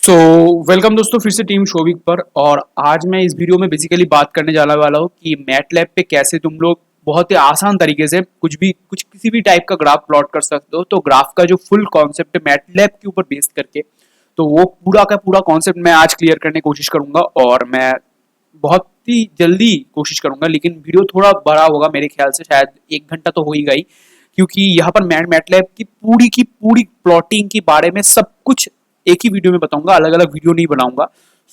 So welcome दोस्तों, फिर से टीम शोविक पर। और आज मैं इस वीडियो में बेसिकली बात करने जाने वाला हूँ कि मैटलैब पे कैसे तुम लोग बहुत ही आसान तरीके से कुछ किसी भी टाइप का ग्राफ प्लॉट कर सकते हो। तो ग्राफ का जो फुल कॉन्सेप्ट है मैटलैब के ऊपर बेस करके, तो वो पूरा का पूरा कॉन्सेप्ट मैं आज क्लियर करने की कोशिश करूंगा। और मैं बहुत ही जल्दी कोशिश करूंगा, लेकिन वीडियो थोड़ा बड़ा होगा मेरे ख्याल से, शायद 1 घंटा तो हो ही गई, क्योंकि यहाँ पर मैटलैब की पूरी प्लॉटिंग के बारे में सब कुछ एक ही वीडियो में बताऊंगा, अलग अलग वीडियो नहीं बनाऊंगा।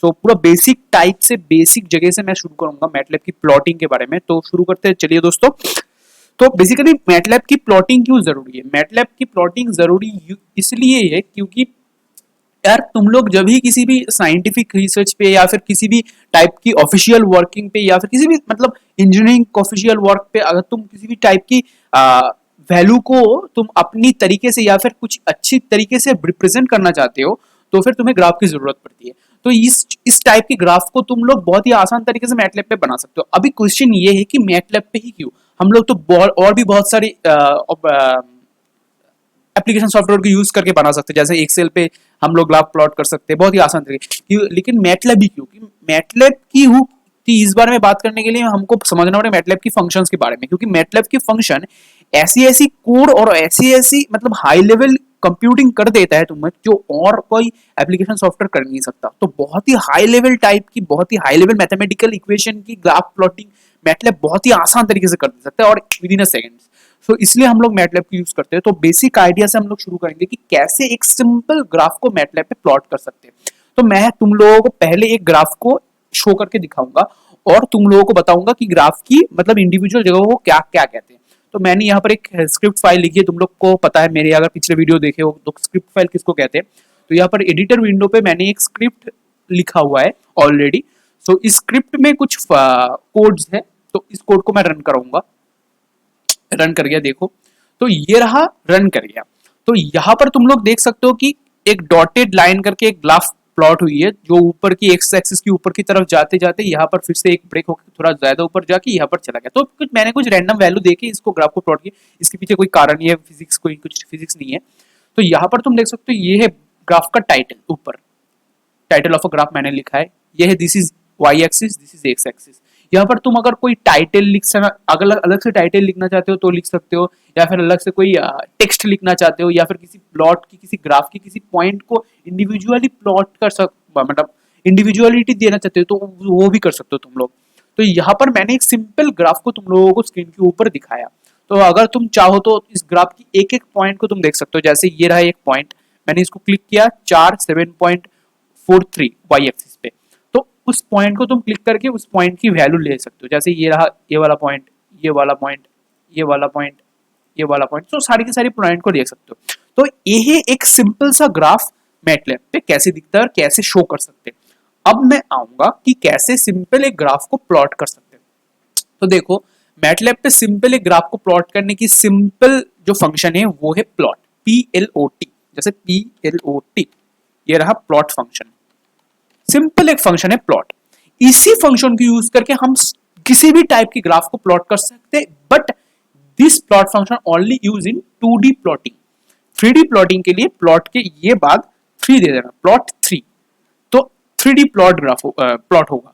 सो पूरा बेसिक टाइप से बेसिक जगह से मैं शुरू करूंगा मैटलैब की प्लॉटिंग के बारे में। तो शुरू करते हैं, चलिए दोस्तों। तो बेसिकली मैटलैब की प्लॉटिंग क्यों जरूरी है? मैटलैब की प्लॉटिंग जरूरी इसलिए है क्योंकि यार तुम लोग जब भी किसी भी साइंटिफिक रिसर्च पे या फिर किसी भी टाइप की ऑफिशियल वर्किंग पे या फिर किसी भी मतलब इंजीनियरिंग ऑफिशियल वर्क पे अगर तुम किसी भी टाइप की वैल्यू को तुम अपनी तरीके से या फिर कुछ अच्छी तरीके से रिप्रेजेंट करना चाहते हो, तो फिर तुम्हें ग्राफ की जरूरत पड़ती है। तो इस टाइप के ग्राफ को तुम लोग बहुत ही आसान तरीके से मैटलैब पे बना सकते हो। अभी क्वेश्चन ये है कि मैटलैब पे ही क्यों? हम लोग तो और भी बहुत सारी एप्लीकेशन सॉफ्टवेयर को यूज करके बना सकते हैं, जैसे एक्सेल पे हम लोग ग्राफ प्लॉट कर सकते हैं बहुत ही आसान तरीके। लेकिन मैटलैब ही क्यों? मैटलैब की हूँ कि इस बारे में बात करने के लिए हमको समझना पड़ेगा मैटलैब की फंक्शंस के बारे में, क्योंकि मैटलैब की फंक्शन ऐसी ऐसी कोड और ऐसी ऐसी मतलब हाई लेवल कंप्यूटिंग कर देता है तुम्हें, जो और कोई एप्लीकेशन सॉफ्टवेयर कर नहीं सकता। तो बहुत ही हाई लेवल टाइप की, बहुत ही हाई लेवल मैथमेटिकल इक्वेशन की ग्राफ प्लॉटिंग मैटलैब बहुत ही आसान तरीके से कर सकता है और विद इन अ सेकंड। सो इसलिए हम लोग मैटलैब को यूज करते हैं। तो बेसिक आइडिया से हम लोग शुरू करेंगे कि कैसे एक सिंपल ग्राफ को मैटलैब पे प्लॉट कर सकते हैं। तो मैं तुम लोगों को पहले एक ग्राफ को शो करके दिखाऊंगा और तुम लोगों को बताऊंगा कि ग्राफ की मतलब इंडिविजुअल जगहों को क्या क्या कहते हैं। तो मैंने यहाँ पर एक स्क्रिप्ट फाइल लिखी है, तुम लोग को पता है, मेरे अगर पिछले वीडियो देखे हो तो स्क्रिप्ट फाइल किसको कहते हैं। तो यहाँ पर एडिटर विंडो पे मैंने एक स्क्रिप्ट लिखा हुआ है ऑलरेडी। सो इस स्क्रिप्ट में कुछ कोड्स है, तो इस कोड को मैं रन कराऊंगा। रन कर गया, देखो तो ये रहा, रन कर गया। तो यहां पर तुम लोग देख सकते हो कि एक डॉटेड लाइन करके एक ग्राफ प्लॉट हुई है, जो ऊपर की एक्स एक्सिस की ऊपर की तरफ जाते जाते यहाँ पर फिर से एक ब्रेक होकर थोड़ा ज्यादा ऊपर जाके यहाँ पर चला गया। तो मैंने कुछ रैंडम वैल्यू देके इसको ग्राफ को प्लॉट किया, इसके पीछे कोई कारण नहीं है, फिजिक्स कोई कुछ फिजिक्स नहीं है। तो यहाँ पर तुम देख सकते हो ये है ग्राफ का टाइटल, ऊपर टाइटल ऑफ अ ग्राफ मैंने लिखा है, ये है this is Y axis, this is X axis. यहाँ पर तुम अगर कोई टाइटल अलग अलग से टाइटल लिखना चाहते हो तो लिख सकते हो, या फिर अलग से कोई टेक्स्ट लिखना चाहते हो, या फिर किसी प्लॉट की किसी ग्राफ की किसी पॉइंट को इंडिविजुअली प्लॉट कर मतलब इंडिविजुअलिटी देना चाहते हो तो वो भी कर सकते हो तुम लोग। तो यहाँ पर मैंने एक सिंपल ग्राफ को तुम लोगों को स्क्रीन के ऊपर दिखाया। तो अगर तुम चाहो तो इस ग्राफ की एक एक पॉइंट को तुम देख सकते हो। जैसे ये रहा एक पॉइंट, मैंने इसको क्लिक किया 7.43 वाई एक्सिस पे, तो उस पॉइंट को तुम क्लिक करके उस पॉइंट की वैल्यू ले सकते हो। जैसे ये रहा ये वाला पॉइंट, ये वाला पॉइंट, ये वाला पॉइंट, ये वाला पॉइंट, तो सारी की सारी पॉइंट को देख सकते हो। तो ये एक सिंपल सा ग्राफ मैटलैब पे कैसे दिखता है और कैसे शो कर सकते हैं। अब मैं आऊंगा कि कैसे सिंपल एक ग्राफ को प्लॉट कर सकते हैं। तो देखो, मैटलैब पे सिंपल एक ग्राफ को प्लॉट करने की सिंपल जो फंक्शन है वो है प्लॉट, PLOT। जैसे PLOT, ये रहा प्लॉट फंक्शन, सिंपल एक फंक्शन है प्लॉट। इसी फंक्शन को यूज करके हम किसी भी टाइप की ग्राफ को प्लॉट कर सकते हैं, but this plot function only use in 2D plotting. 3D plotting के लिए प्लॉट के ये बाद 3 दे देना, प्लॉट 3, तो 3D प्लॉट ग्राफ प्लॉट होगा।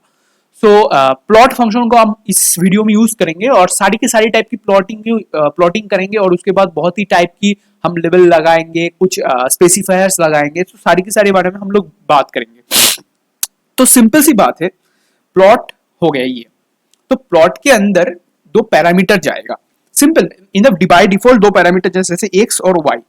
सो प्लॉट फंक्शन को हम इस वीडियो में यूज करेंगे और सारी की सारी टाइप की प्लॉटिंग करेंगे, और उसके बाद बहुत ही टाइप की हम लेवल लगाएंगे, कुछ स्पेसिफायर्स लगाएंगे। तो सारी की सारी बारे में हम लोग बात करेंगे। तो सिंपल सी बात है, प्लॉट हो गया ये। तो प्लॉट के अंदर दो पैरामीटर जाएगा, simple in the by default दो पैरामीटर जैसे एक्स और वाई।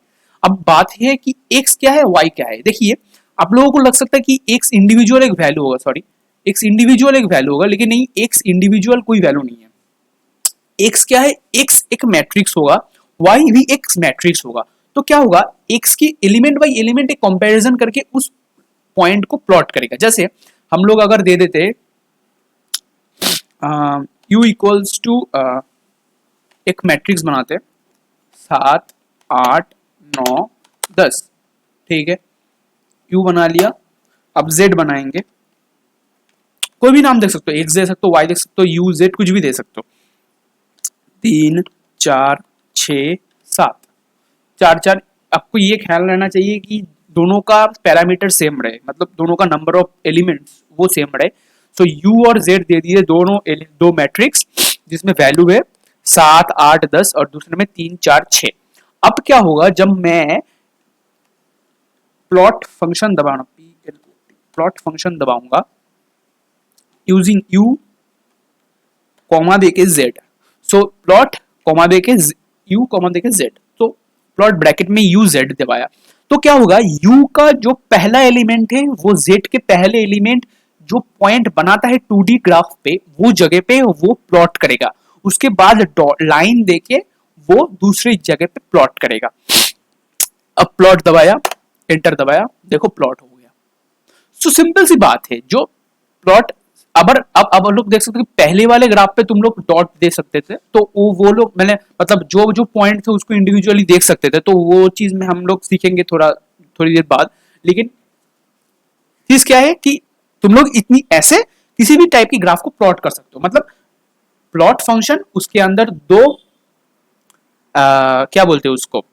अब बात है कि एक्स क्या है, वाई क्या है। देखिए, आप लोगों को लग सकता है कि एक्स इंडिविजुअल एक वैल्यू होगा, सॉरी एक्स इंडिविजुअल एक वैल्यू होगा, लेकिन नहीं, एक्स इंडिविजुअल कोई वैल्यू नहीं है। एक्स क्या है, एक्स एक मैट्रिक्स होगा, वाई भी एक मैट्रिक्स होगा। तो क्या होगा, एक्स की एलिमेंट बाई एलिमेंट एक कंपैरिजन करके उस पॉइंट को प्लॉट करेगा। जैसे हम लोग अगर दे देते u इक्वल्स टू एक मैट्रिक्स बनाते 7 8 9 10, ठीक है, u बना लिया। अब z बनाएंगे, कोई भी नाम दे सकते हो, x दे सकते हो, y दे सकते हो, u z कुछ भी दे सकते हो। 3 4 6 7, 4 4। आपको ये ख्याल रहना चाहिए कि दोनों का पैरामीटर सेम रहे, मतलब दोनों का नंबर ऑफ एलिमेंट्स वो सेम रहे। सो यू और जेड दे दिए दोनों दो मैट्रिक्स जिसमें वैल्यू है 7 8 10 और दूसरे में 3 4 6। अब क्या होगा जब मैं प्लॉट फंक्शन दबाना प्लॉट फंक्शन दबाऊंगा यूजिंग यू कॉमा देके जेड। सो प्लॉट कॉमा देके यू कॉमा देके जेड, तो प्लॉट ब्रैकेट में यू जेड दबाया तो क्या होगा, यू का जो पहला एलिमेंट है वो जेड के पहले एलिमेंट जो पॉइंट बनाता है 2D ग्राफ पे वो जगह पे वो प्लॉट करेगा, उसके बाद लाइन देके वो दूसरी जगह पे प्लॉट करेगा। अब प्लॉट दबाया, एंटर दबाया, देखो प्लॉट हो गया। सो सिंपल सी बात है, जो प्लॉट अब लोग देख सकते हो कि पहले वाले ग्राफ पे तुम लोग डॉट दे सकते थे, तो वो लोग मैंने मतलब जो जो पॉइंट थे उसको इंडिविजुअली देख सकते थे, तो वो चीज में हम लोग सीखेंगे थोड़ी देर बाद। लेकिन चीज क्या है कि तुम लोग इतनी ऐसे किसी भी टाइप की ग्राफ को प्लॉट कर सकते हो, मतलब प्लॉट फंक्शन उसके अंदर दो क्या बोलते हैं उसको,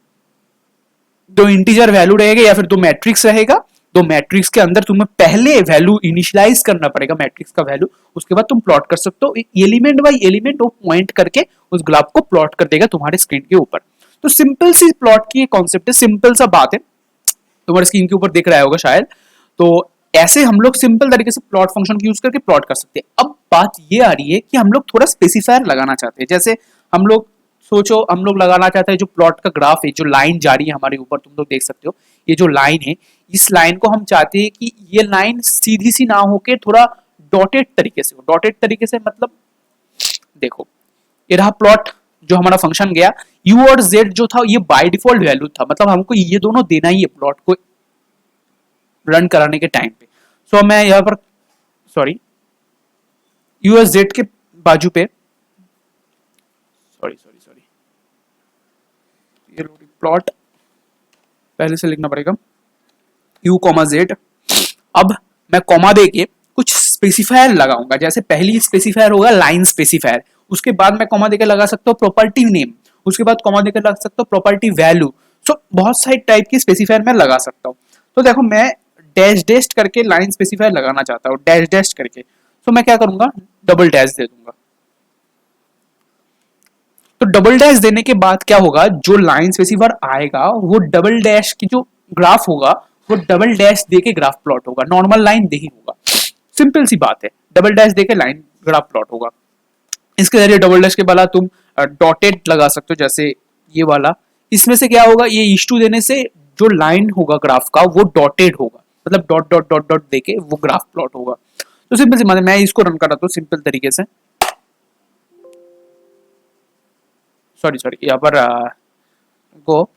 दो इंटीजर वैल्यू रहेगा या फिर दो मैट्रिक्स रहेगा, तो मैट्रिक्स के अंदर तुम्हें पहले वैल्यू इनिशियलाइज करना पड़ेगा मैट्रिक्स का वैल्यू, उसके बाद तुम प्लॉट कर सकते हो एलिमेंट बाय एलिमेंट, वो पॉइंट करके उस ग्राफ को प्लॉट कर देगा तुम्हारे स्क्रीन के ऊपर। तो सिंपल सी प्लॉट की कॉन्सेप्ट है, सिंपल सा बात है, तुम्हारे स्क्रीन के ऊपर दिख रहा होगा शायद। तो ऐसे हम लोग सिंपल तरीके से प्लॉट फंक्शन यूज करके प्लॉट कर सकते हैं। अब बात ये आ रही है कि हम लोग थोड़ा स्पेसिफायर लगाना चाहते हैं, जैसे हम लोग सोचो हम लोग लगाना चाहते हैं जो प्लॉट का ग्राफ है, जो लाइन जा रही है हमारे ऊपर, तुम लोग देख सकते हो ये जो लाइन है, इस लाइन को हम चाहते हैं कि ये लाइन सीधी सी ना होके थोड़ा डॉटेड तरीके से हो। डॉटेड तरीके से मतलब देखो ये रहा प्लॉट, जो हमारा फंक्शन गया u और z जो था ये बाय डिफॉल्ट वैल्यू था, मतलब हमको ये दोनों देना ही है प्लॉट को रन कराने के टाइम पे। सो मैं यहाँ पर सॉरी u और z के बाजू पे सॉरी ये प्लॉट पहले से लिखना पड़ेगा u कॉमा z। अब मैं कॉमा दे के कुछ स्पेसिफायर लगाऊंगा, जैसे पहली स्पेसिफायर होगा लाइन स्पेसिफायर, उसके बाद मैं कॉमा देकर लगा सकता हूँ प्रॉपर्टी नेम, उसके बाद कॉमा देकर लगा सकता हूँ प्रॉपर्टी वैल्यू। सो बहुत सारी टाइप की स्पेसिफायर मैं लगा सकता हूँ। तो देखो मैं डैश डैश करके लाइन स्पेसिफायर लगाना चाहता हूँ, डैश डैश करके, तो मैं क्या करूंगा डबल डैश दे दूंगा। तो डबल डैश देने के बाद क्या होगा, जो लाइन स्पेसिफायर आएगा वो डबल डैश की जो ग्राफ होगा वो डबल डैश दे के ग्राफ प्लॉट होगा, नॉर्मल लाइन नहीं होगा। सिंपल सी बात है, डबल डैश दे के लाइन ग्राफ प्लॉट होगा। इसके जरिए डबल डैश के वाला तुम डॉटेड लगा सकते हो, जैसे ये वाला, इसमें से क्या होगा ये इश्टू देने से जो लाइन होगा ग्राफ का वो डॉटेड होगा, मतलब डॉट डॉट डॉट डॉट देके वो ग्राफ प्लॉट होगा। तो सिंपल सी बात है, मैं इसको रन कर रहा हूँ सिंपल तरीके से, सॉरी यहाँ पर को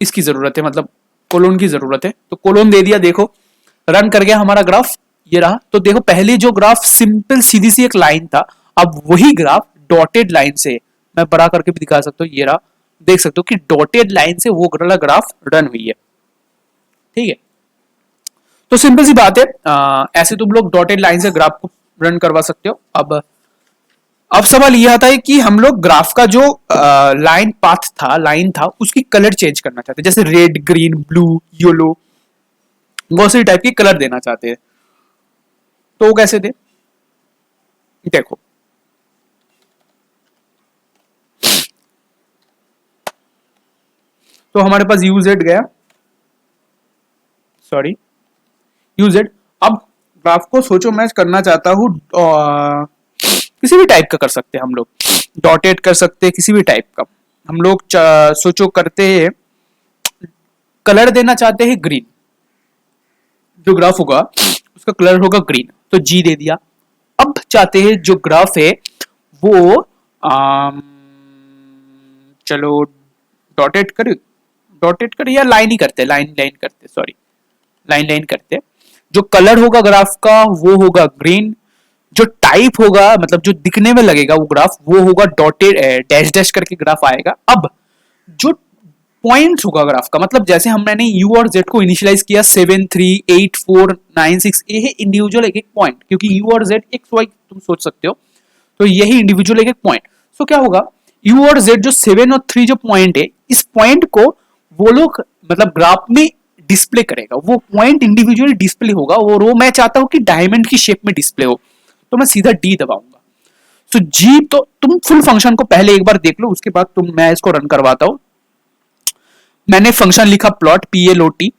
इसकी जरूरत है, मतलब कोलोन की जरूरत है, तो कोलोन दे दिया, देखो रन कर गया हमारा ग्राफ, ये रहा। तो देखो पहले जो ग्राफ सिंपल सीधी सी एक लाइन था, अब वही ग्राफ डॉटेड लाइन से, मैं बड़ा करके भी दिखा सकता हूँ, ये रहा, देख सकते हो कि डॉटेड लाइन से वो ग्राफ रन हुई है। ठीक है, तो सिंपल सी बात है, ऐसे तुम लोग डॉटेड लाइन से ग्राफ को रन करवा सकते हो। अब सवाल यह आता है कि हम लोग ग्राफ का जो लाइन पाथ था, लाइन था, उसकी कलर चेंज करना चाहते हैं, जैसे रेड ग्रीन ब्लू येलो, बहुत सारी टाइप की कलर देना चाहते हैं। तो वो कैसे दे, देखो तो हमारे पास यूजेड गया, सॉरी यूजेड। अब ग्राफ को सोचो मैं करना चाहता हूं किसी भी टाइप का कर सकते हैं हम लोग, डॉटेड कर सकते हैं किसी भी टाइप का। हम लोग सोचो करते हैं कलर देना चाहते हैं ग्रीन, जो ग्राफ होगा उसका कलर होगा ग्रीन, तो जी दे दिया। अब चाहते हैं जो ग्राफ है वो चलो डॉटेड कर या लाइन ही करते, लाइन करते, सॉरी लाइन करते। जो कलर होगा ग्राफ का वो होगा ग्रीन, जो टाइप होगा मतलब जो दिखने में लगेगा वो ग्राफ वो होगा डॉटेड डैश डैश करके ग्राफ आएगा। अब जो पॉइंट्स होगा ग्राफ का, मतलब जैसे हमने u और z को इनिशियलाइज किया 7 3 8 4 9 6, ये है इंडिविजुअल एक एक पॉइंट, क्योंकि u और z एक्स वाई तुम सोच सकते हो, तो यही इंडिविजुअल एक एक पॉइंट। सो क्या होगा u और z जो 7 और 3 जो पॉइंट है इस पॉइंट को वो लोग मतलब ग्राफ में डिस्प्ले करेगा, वो पॉइंट इंडिविजुअली डिस्प्ले होगा, वो रो मैं चाहता हूं कि डायमंड की शेप में डिस्प्ले हो, तो मैं सीधा डी दबाऊंगा। तो जी, तो तुम फुल फंक्शन को पहले एक बार देख लो, उसके बाद मैं इसको रन करवाता हूं। मैंने फंक्शन लिखा प्लॉट PLOT,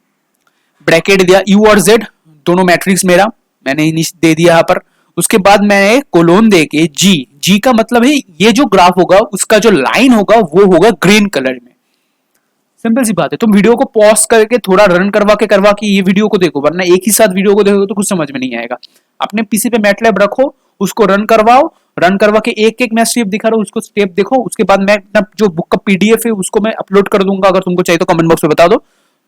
ब्रैकेट दिया यू और जेड दोनों मैट्रिक्स मेरा मैंने दे दिया यहाँ पर। उसके बाद मैं कोलोन दे के जी का मतलब है ये जो ग्राफ होगा उसका जो लाइन होगा वो होगा ग्रीन कलर में। सिंपल सी बात है। तुम वीडियो को पॉज करके थोड़ा रन करवा के ये वीडियो को देखो, वरना एक ही साथ वीडियो को देखोगे तो कुछ समझ में नहीं आएगा। अपने पीसी पे मैटलैब रखो, उसको रन करवाओ, रन करवा के एक एक मैं स्टेप दिखा रहा हूँ उसको स्टेप देखो। उसके बाद मैं अपना जो बुक का PDF है उसको मैं अपलोड कर दूंगा, अगर तुमको चाहिए तो कमेंट बॉक्स में बता दो।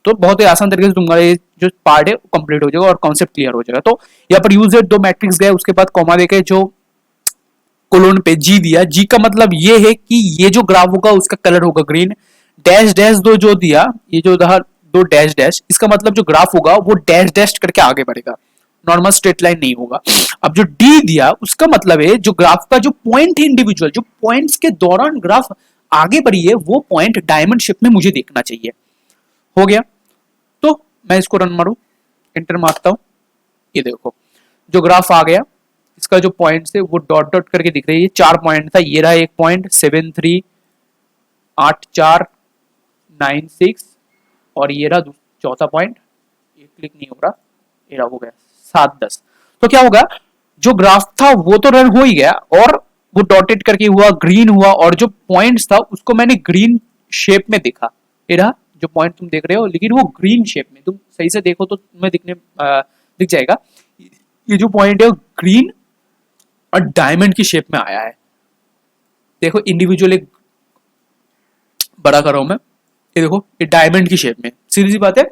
तो बहुत ही आसान तरीके से तुम्हारा ये जो पार्ट है वो कंप्लीट हो जाएगा और कॉन्सेप्ट क्लियर हो जाएगा। तो यहाँ पर यूज दो मैट्रिक्स गए, उसके बाद कॉमा देके जो कोलोन पे जी दिया, जी का मतलब ये है कि ये जो ग्राफ होगा उसका कलर होगा ग्रीन। डैश डैश दो जो दिया, ये जो दो डैश डैश, इसका मतलब जो ग्राफ होगा वो डैश डैश करके आगे बढ़ेगा, नॉर्मल स्ट्रेट लाइन नहीं होगा। अब जो डी दिया उसका मतलब है जो ग्राफ का जो पॉइंट है इंडिविजुअल, जो पॉइंट्स के दौरान ग्राफ आगे बढ़ी है वो पॉइंट डायमंड शेप में मुझे देखना चाहिए। हो गया। तो मैं इसको रन मारू, एंटर मारता हूं, ये देखो जो ग्राफ आ गया, इसका जो पॉइंट है वो डॉट डॉट करके दिख रही है। 4 पॉइंट था, ये रहा एक पॉइंट 7 3 8 4 9 6 और ये रहा चौथा पॉइंट, ये क्लिक नहीं हो रहा, ये रहा हो गया 7 10। तो क्या होगा, जो ग्राफ था वो तो रन हो ही गया और वो डॉटेड करके हुआ, ग्रीन हुआ, और जो पॉइंट्स था उसको मैंने ग्रीन शेप में देखा। ये रहा जो पॉइंट तुम देख रहे हो, लेकिन वो ग्रीन शेप में, तुम सही से देखो तो तुम्हें दिख जाएगा। ये जो पॉइंट है वो ग्रीन और डायमंड की शेप में आया है। देखो इंडिविजुअल एक बड़ा कर रहा हूं मैं, ये देखो ये डायमंड की शेप में, सीधी सी बात है।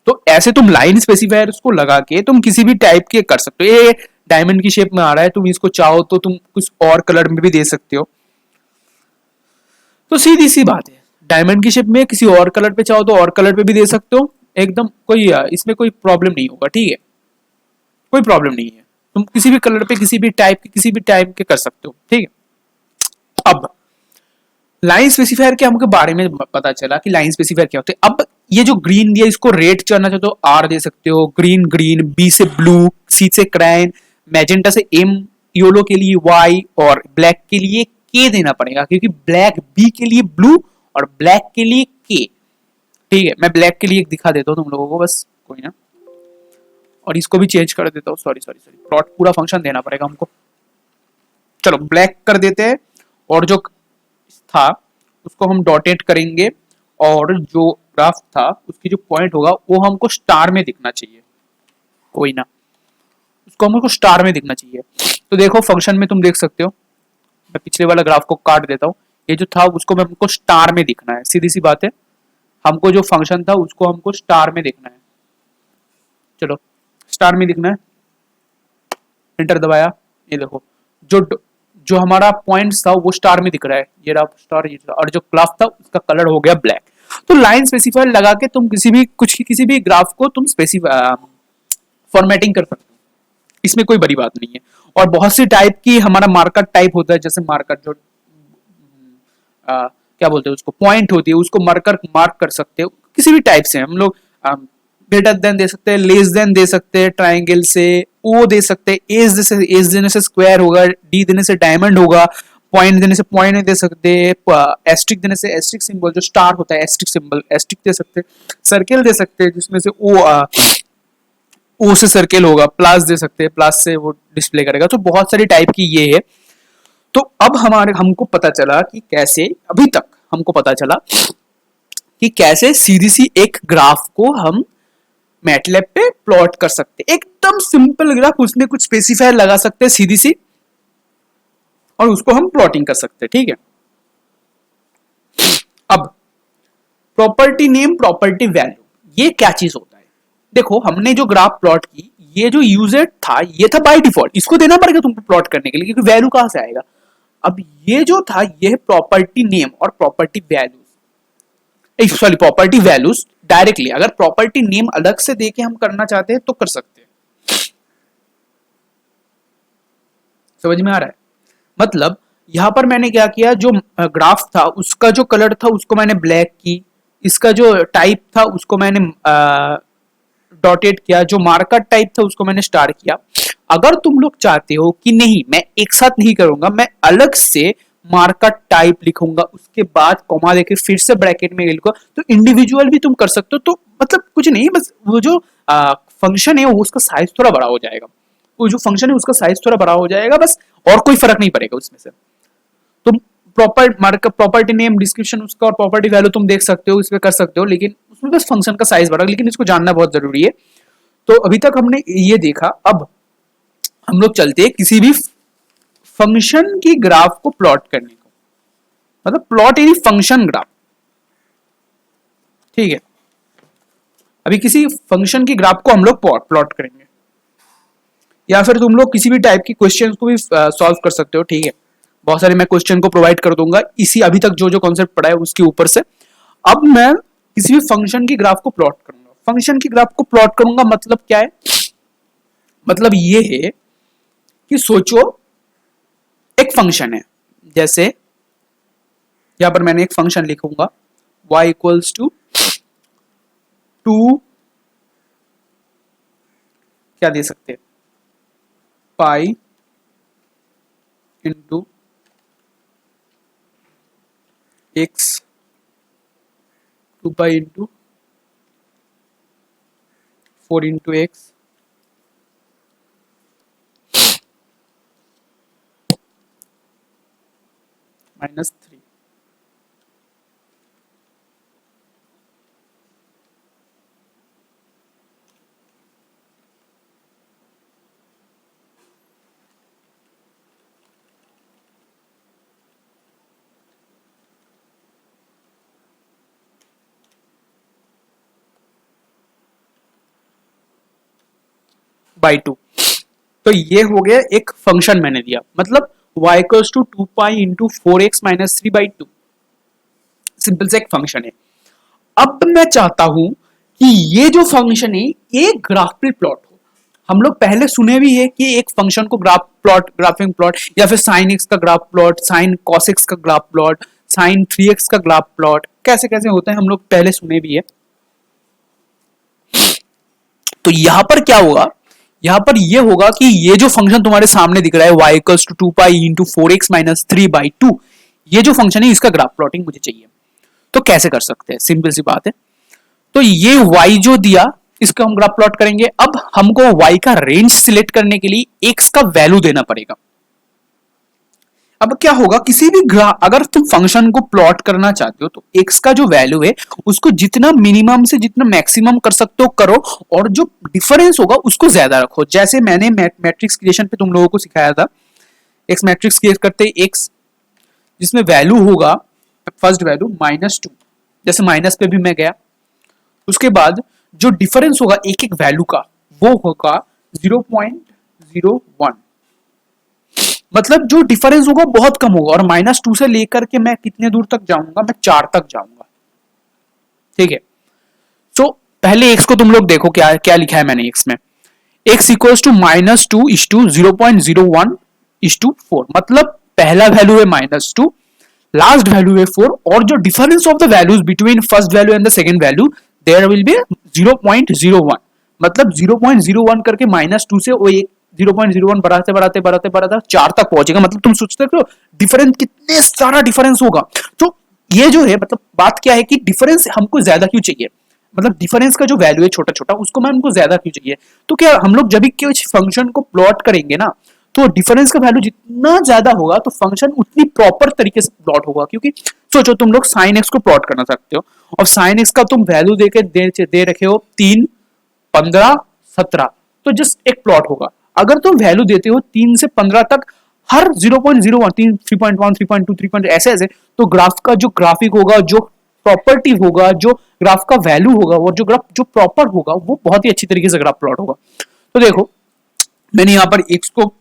तो ऐसे तुम लाइन स्पेसिफायर को लगा के तुम किसी भी टाइप के कर सकते हो। ये डायमंड की शेप में आ रहा है, तुम इसको चाहो तो तुम कुछ और कलर में भी दे सकते हो। तो सीधी सी बात है, डायमंड की शेप में किसी और कलर पे चाहो तो और कलर पे भी दे सकते हो, एकदम कोई इसमें कोई प्रॉब्लम नहीं होगा, ठीक है, कोई प्रॉब्लम नहीं है। तुम किसी भी कलर पे किसी भी टाइप के कर सकते हो, ठीक है। अब लाइन स्पेसिफायर के हमको बारे में पता चला कि लाइन स्पेसिफायर क्या होते हैं। अब ये जो ग्रीन दिया इसको रेड करना चाहते हो R दे सकते हो, ग्रीन ग्रीन, B से ब्लू, C से क्राइन, मैजेंटा से M, योलो के लिए Y और ब्लैक के लिए K देना पड़ेगा, क्योंकि ब्लैक B के लिए ब्लू और ब्लैक के लिए K। ठीक है, मैं ब्लैक के लिए एक दिखा देता हूँ तुम लोगों को, बस कोई ना, और इसको भी चेंज कर देता हूँ। सॉरी प्लॉट पूरा फंक्शन देना पड़ेगा हमको। चलो ब्लैक कर देते हैं, और जो था उसको हम डॉटेट करेंगे, और जो ग्राफ था उसकी जो पॉइंट होगा वो हमको स्टार में दिखना चाहिए, कोई ना, उसको हमको स्टार में दिखना चाहिए। तो देखो फंक्शन में तुम देख सकते हो, मैं पिछले वाला ग्राफ को काट देता हूँ, ये जो था उसको हमको स्टार में दिखना है, सीधी सी बात है। हमको जो फंक्शन था उसको हमको स्टार में दिखना है, चलो स्टार में दिखना है, एंटर दबाया, ये देखो जो हमारा पॉइंट्स था वो स्टार में दिख रहा है, ये रहा स्टार, ये और जो ग्राफ था उसका कलर हो गया ब्लैक। तो लाइन स्पेसिफायर लगा के तुम किसी भी ग्राफ को तुम फॉर्मेटिंग कर सकते हो, इसमें कोई बड़ी बात नहीं है। और बहुत सी टाइप की हमारा मार्कर टाइप होता है, जैसे मार्कर जो क्या बोलते हैं उसको, पॉइंट होती है, उसको मार्क कर सकते हो किसी भी टाइप से। हम लोग ग्रेटर देन दे सकते हैं, लेस देन दे सकते हैं, ट्राइंगल से ओ दे सकते हैं, एज देने से स्क्वायर होगा, डी देने से डायमंड होगा, पॉइंट देने से पॉइंट दे सकते हैं, एस्ट्रिक देने से एस्ट्रिक सिंबल जो स्टार होता है एस्ट्रिक सिंबल एस्ट्रिक दे सकते हैं, सर्किल दे सकते हैं जिसमें से ओ से सर्किल होगा, प्लस दे सकते हैं, प्लस से वो डिस्प्ले करेगा। तो बहुत सारी टाइप की ये है। तो अब हमको पता चला कि कैसे, अभी तक हमको पता चला कि कैसे सीधी सी एक ग्राफ को हम मैटलैब पे प्लॉट कर सकते, एकदम सिंपल ग्राफ, उसमें कुछ स्पेसिफायर लगा सकते हैं सीधी सी, और उसको हम प्लॉटिंग कर सकते हैं, ठीक है। अब प्रॉपर्टी नेम, प्रॉपर्टी वैल्यू, ये क्या चीज होता है? देखो हमने जो ग्राफ प्लॉट की, ये जो यूजर था ये था बाय डिफॉल्ट, इसको देना पड़ेगा तुमको प्लॉट करने के लिए, क्योंकि वैल्यू कहां से आएगा। अब ये जो था ये है प्रॉपर्टी नेम और property values, sorry property values directly. अगर प्रॉपर्टी नेम अलग से देके हम करना चाहते हैं तो कर सकते हैं। समझ में आ रहा है? मतलब यहाँ पर मैंने क्या किया, जो ग्राफ था उसका जो कलर था उसको मैंने ब्लैक की, इसका जो टाइप था उसको मैंने डॉटेड किया, जो मार्कर टाइप था उसको मैंने स्टार किया। अगर तुम लोग चाहते हो कि नहीं मैं एक साथ नहीं करूंगा, मैं अलग से मार्कर टाइप लिखूंगा, उसके बाद कॉमा देके फिर से ब्रैकेट में लिखूंगा, तो इंडिविजुअल भी तुम कर सकते हो। तो मतलब कुछ नहीं, बस वो जो फंक्शन है वो उसका साइज थोड़ा बड़ा हो जाएगा, वो जो फंक्शन है उसका साइज थोड़ा बड़ा हो जाएगा बस, और कोई फर्क नहीं पड़ेगा उसमें से। तुम proper markup, property name, description उसका और प्रॉपर्टी वैल्यू तुम देख सकते हो, इसमें कर सकते हो, लेकिन उसमें बस फंक्शन का साइज बढ़ा, लेकिन इसको जानना बहुत जरूरी है। तो अभी तक हमने ये देखा, अब हम लोग चलते हैं किसी भी फंक्शन की ग्राफ को प्लॉट करने को, मतलब प्लॉट एनी फंक्शन ग्राफ। ठीक है, अभी किसी फंक्शन की ग्राफ को हम लोग प्लॉट करेंगे, या फिर तुम लोग किसी भी टाइप की क्वेश्चन को भी सॉल्व कर सकते हो। ठीक है, बहुत सारे मैं क्वेश्चन को प्रोवाइड कर दूंगा इसी अभी तक जो जो कॉन्सेप्ट पढ़ा है उसके ऊपर से। अब मैं किसी भी फंक्शन की ग्राफ को प्लॉट करूंगा। फंक्शन की ग्राफ को प्लॉट करूंगा मतलब क्या है, मतलब ये है कि सोचो एक फंक्शन है, जैसे यहां पर मैंने एक फंक्शन लिखूंगा y इक्वल्स टू 2, क्या दे सकते हैं, pi into x, 2 pi into 4 into x -3। By 2। तो ये हो गया एक फंक्शन मैंने दिया, मतलब y equals to 2 pi into 4x minus 3/2, simple से एक फंक्शन है। अब मैं चाहता हूं कि ये जो फंक्शन है ये ग्राफ पे प्लॉट हो। हम लोग पहले सुने भी है कि एक फंक्शन को ग्राफ प्लॉट, ग्राफिंग प्लॉट, या फिर साइन एक्स का graph plot, sine cos x का ग्राफ प्लॉट, साइन 3x का ग्राफ प्लॉट, कैसे कैसे होता है हम लोग पहले सुने भी है। तो यहां पर क्या होगा, यहां पर ये होगा कि ये जो फंक्शन तुम्हारे सामने दिख रहा है y equals to 2 pi into 4x minus 3/2, ये जो फंक्शन है इसका ग्राफ प्लॉटिंग मुझे चाहिए। तो कैसे कर सकते हैं, सिंपल सी बात है। तो ये y जो दिया इसका हम ग्राफ प्लॉट करेंगे। अब हमको y का रेंज सिलेक्ट करने के लिए x का वैल्यू देना पड़ेगा। अब क्या होगा, किसी भी ग्राफ अगर तुम फंक्शन को प्लॉट करना चाहते हो तो x का जो वैल्यू है उसको जितना मिनिमम से जितना मैक्सिमम कर सकते हो करो, और जो डिफरेंस होगा उसको ज्यादा रखो। जैसे मैंने मैट्रिक्स क्रिएशन पे तुम लोगों को सिखाया था, एक्स मैट्रिक्स क्रिएट करते एक्स जिसमें वैल्यू होगा फर्स्ट वैल्यू -2, जैसे माइनस पे भी मैं गया, उसके बाद जो डिफरेंस होगा एक एक वैल्यू का वो होगा 0.01, मतलब जो डिफरेंस होगा बहुत कम होगा, और -2 से लेकर के मैं कितने दूर तक जाऊंगा, मैं 4 तक जाऊंगा। ठीक है, तो पहले एक्स को तुम लोग देखो क्या क्या लिखा है मैंने एक्स में, X equals to -2 is to 0.01 is to 4, मतलब पहला वैल्यू है -2, लास्ट वैल्यू है 4, और जो difference of the values between first value and the second value there will be 0.01, मतलब 0.01 करके -2 से वो एक 0.01 बढ़ाते बढ़ाते बढ़ाते बढ़ाते 4 तक पहुंचेगा। मतलब तुम सोचते हो डिफरेंस कितने सारा डिफरेंस होगा। तो ये जो है मतलब बात क्या है कि डिफरेंस हमको ज्यादा क्यों चाहिए, मतलब डिफरेंस का जो वैल्यू है छोटा छोटा उसको मैं हमको ज्यादा क्यों चाहिए। तो क्या हम लोग जब भी कुछ फंक्शन को प्लॉट करेंगे ना, तो डिफरेंस का वैल्यू जितना ज्यादा होगा तो फंक्शन उतनी प्रॉपर तरीके से प्लॉट होगा। क्योंकि सोचो तुम लोग साइन एक्स को प्लॉट करना सकते हो, और साइन एक्स का तुम वैल्यू दे रखे हो 3, 15, 17, तो जस्ट एक प्लॉट होगा। अगर तुम वैल्यू देते हो 3 से 15 तक, हर 0.01, 3.1, 3.2, 3. ऐसे ऐसे, तो ग्राफ का जो ग्राफिक होगा, जो प्रॉपर्टी होगा, जो ग्राफ का वैल्यू होगा, और जो ग्राफ जो प्रॉपर होगा वो बहुत ही अच्छी तरीके से ग्राफ प्लॉट होगा। तो देखो मैंने यहाँ पर एक्स को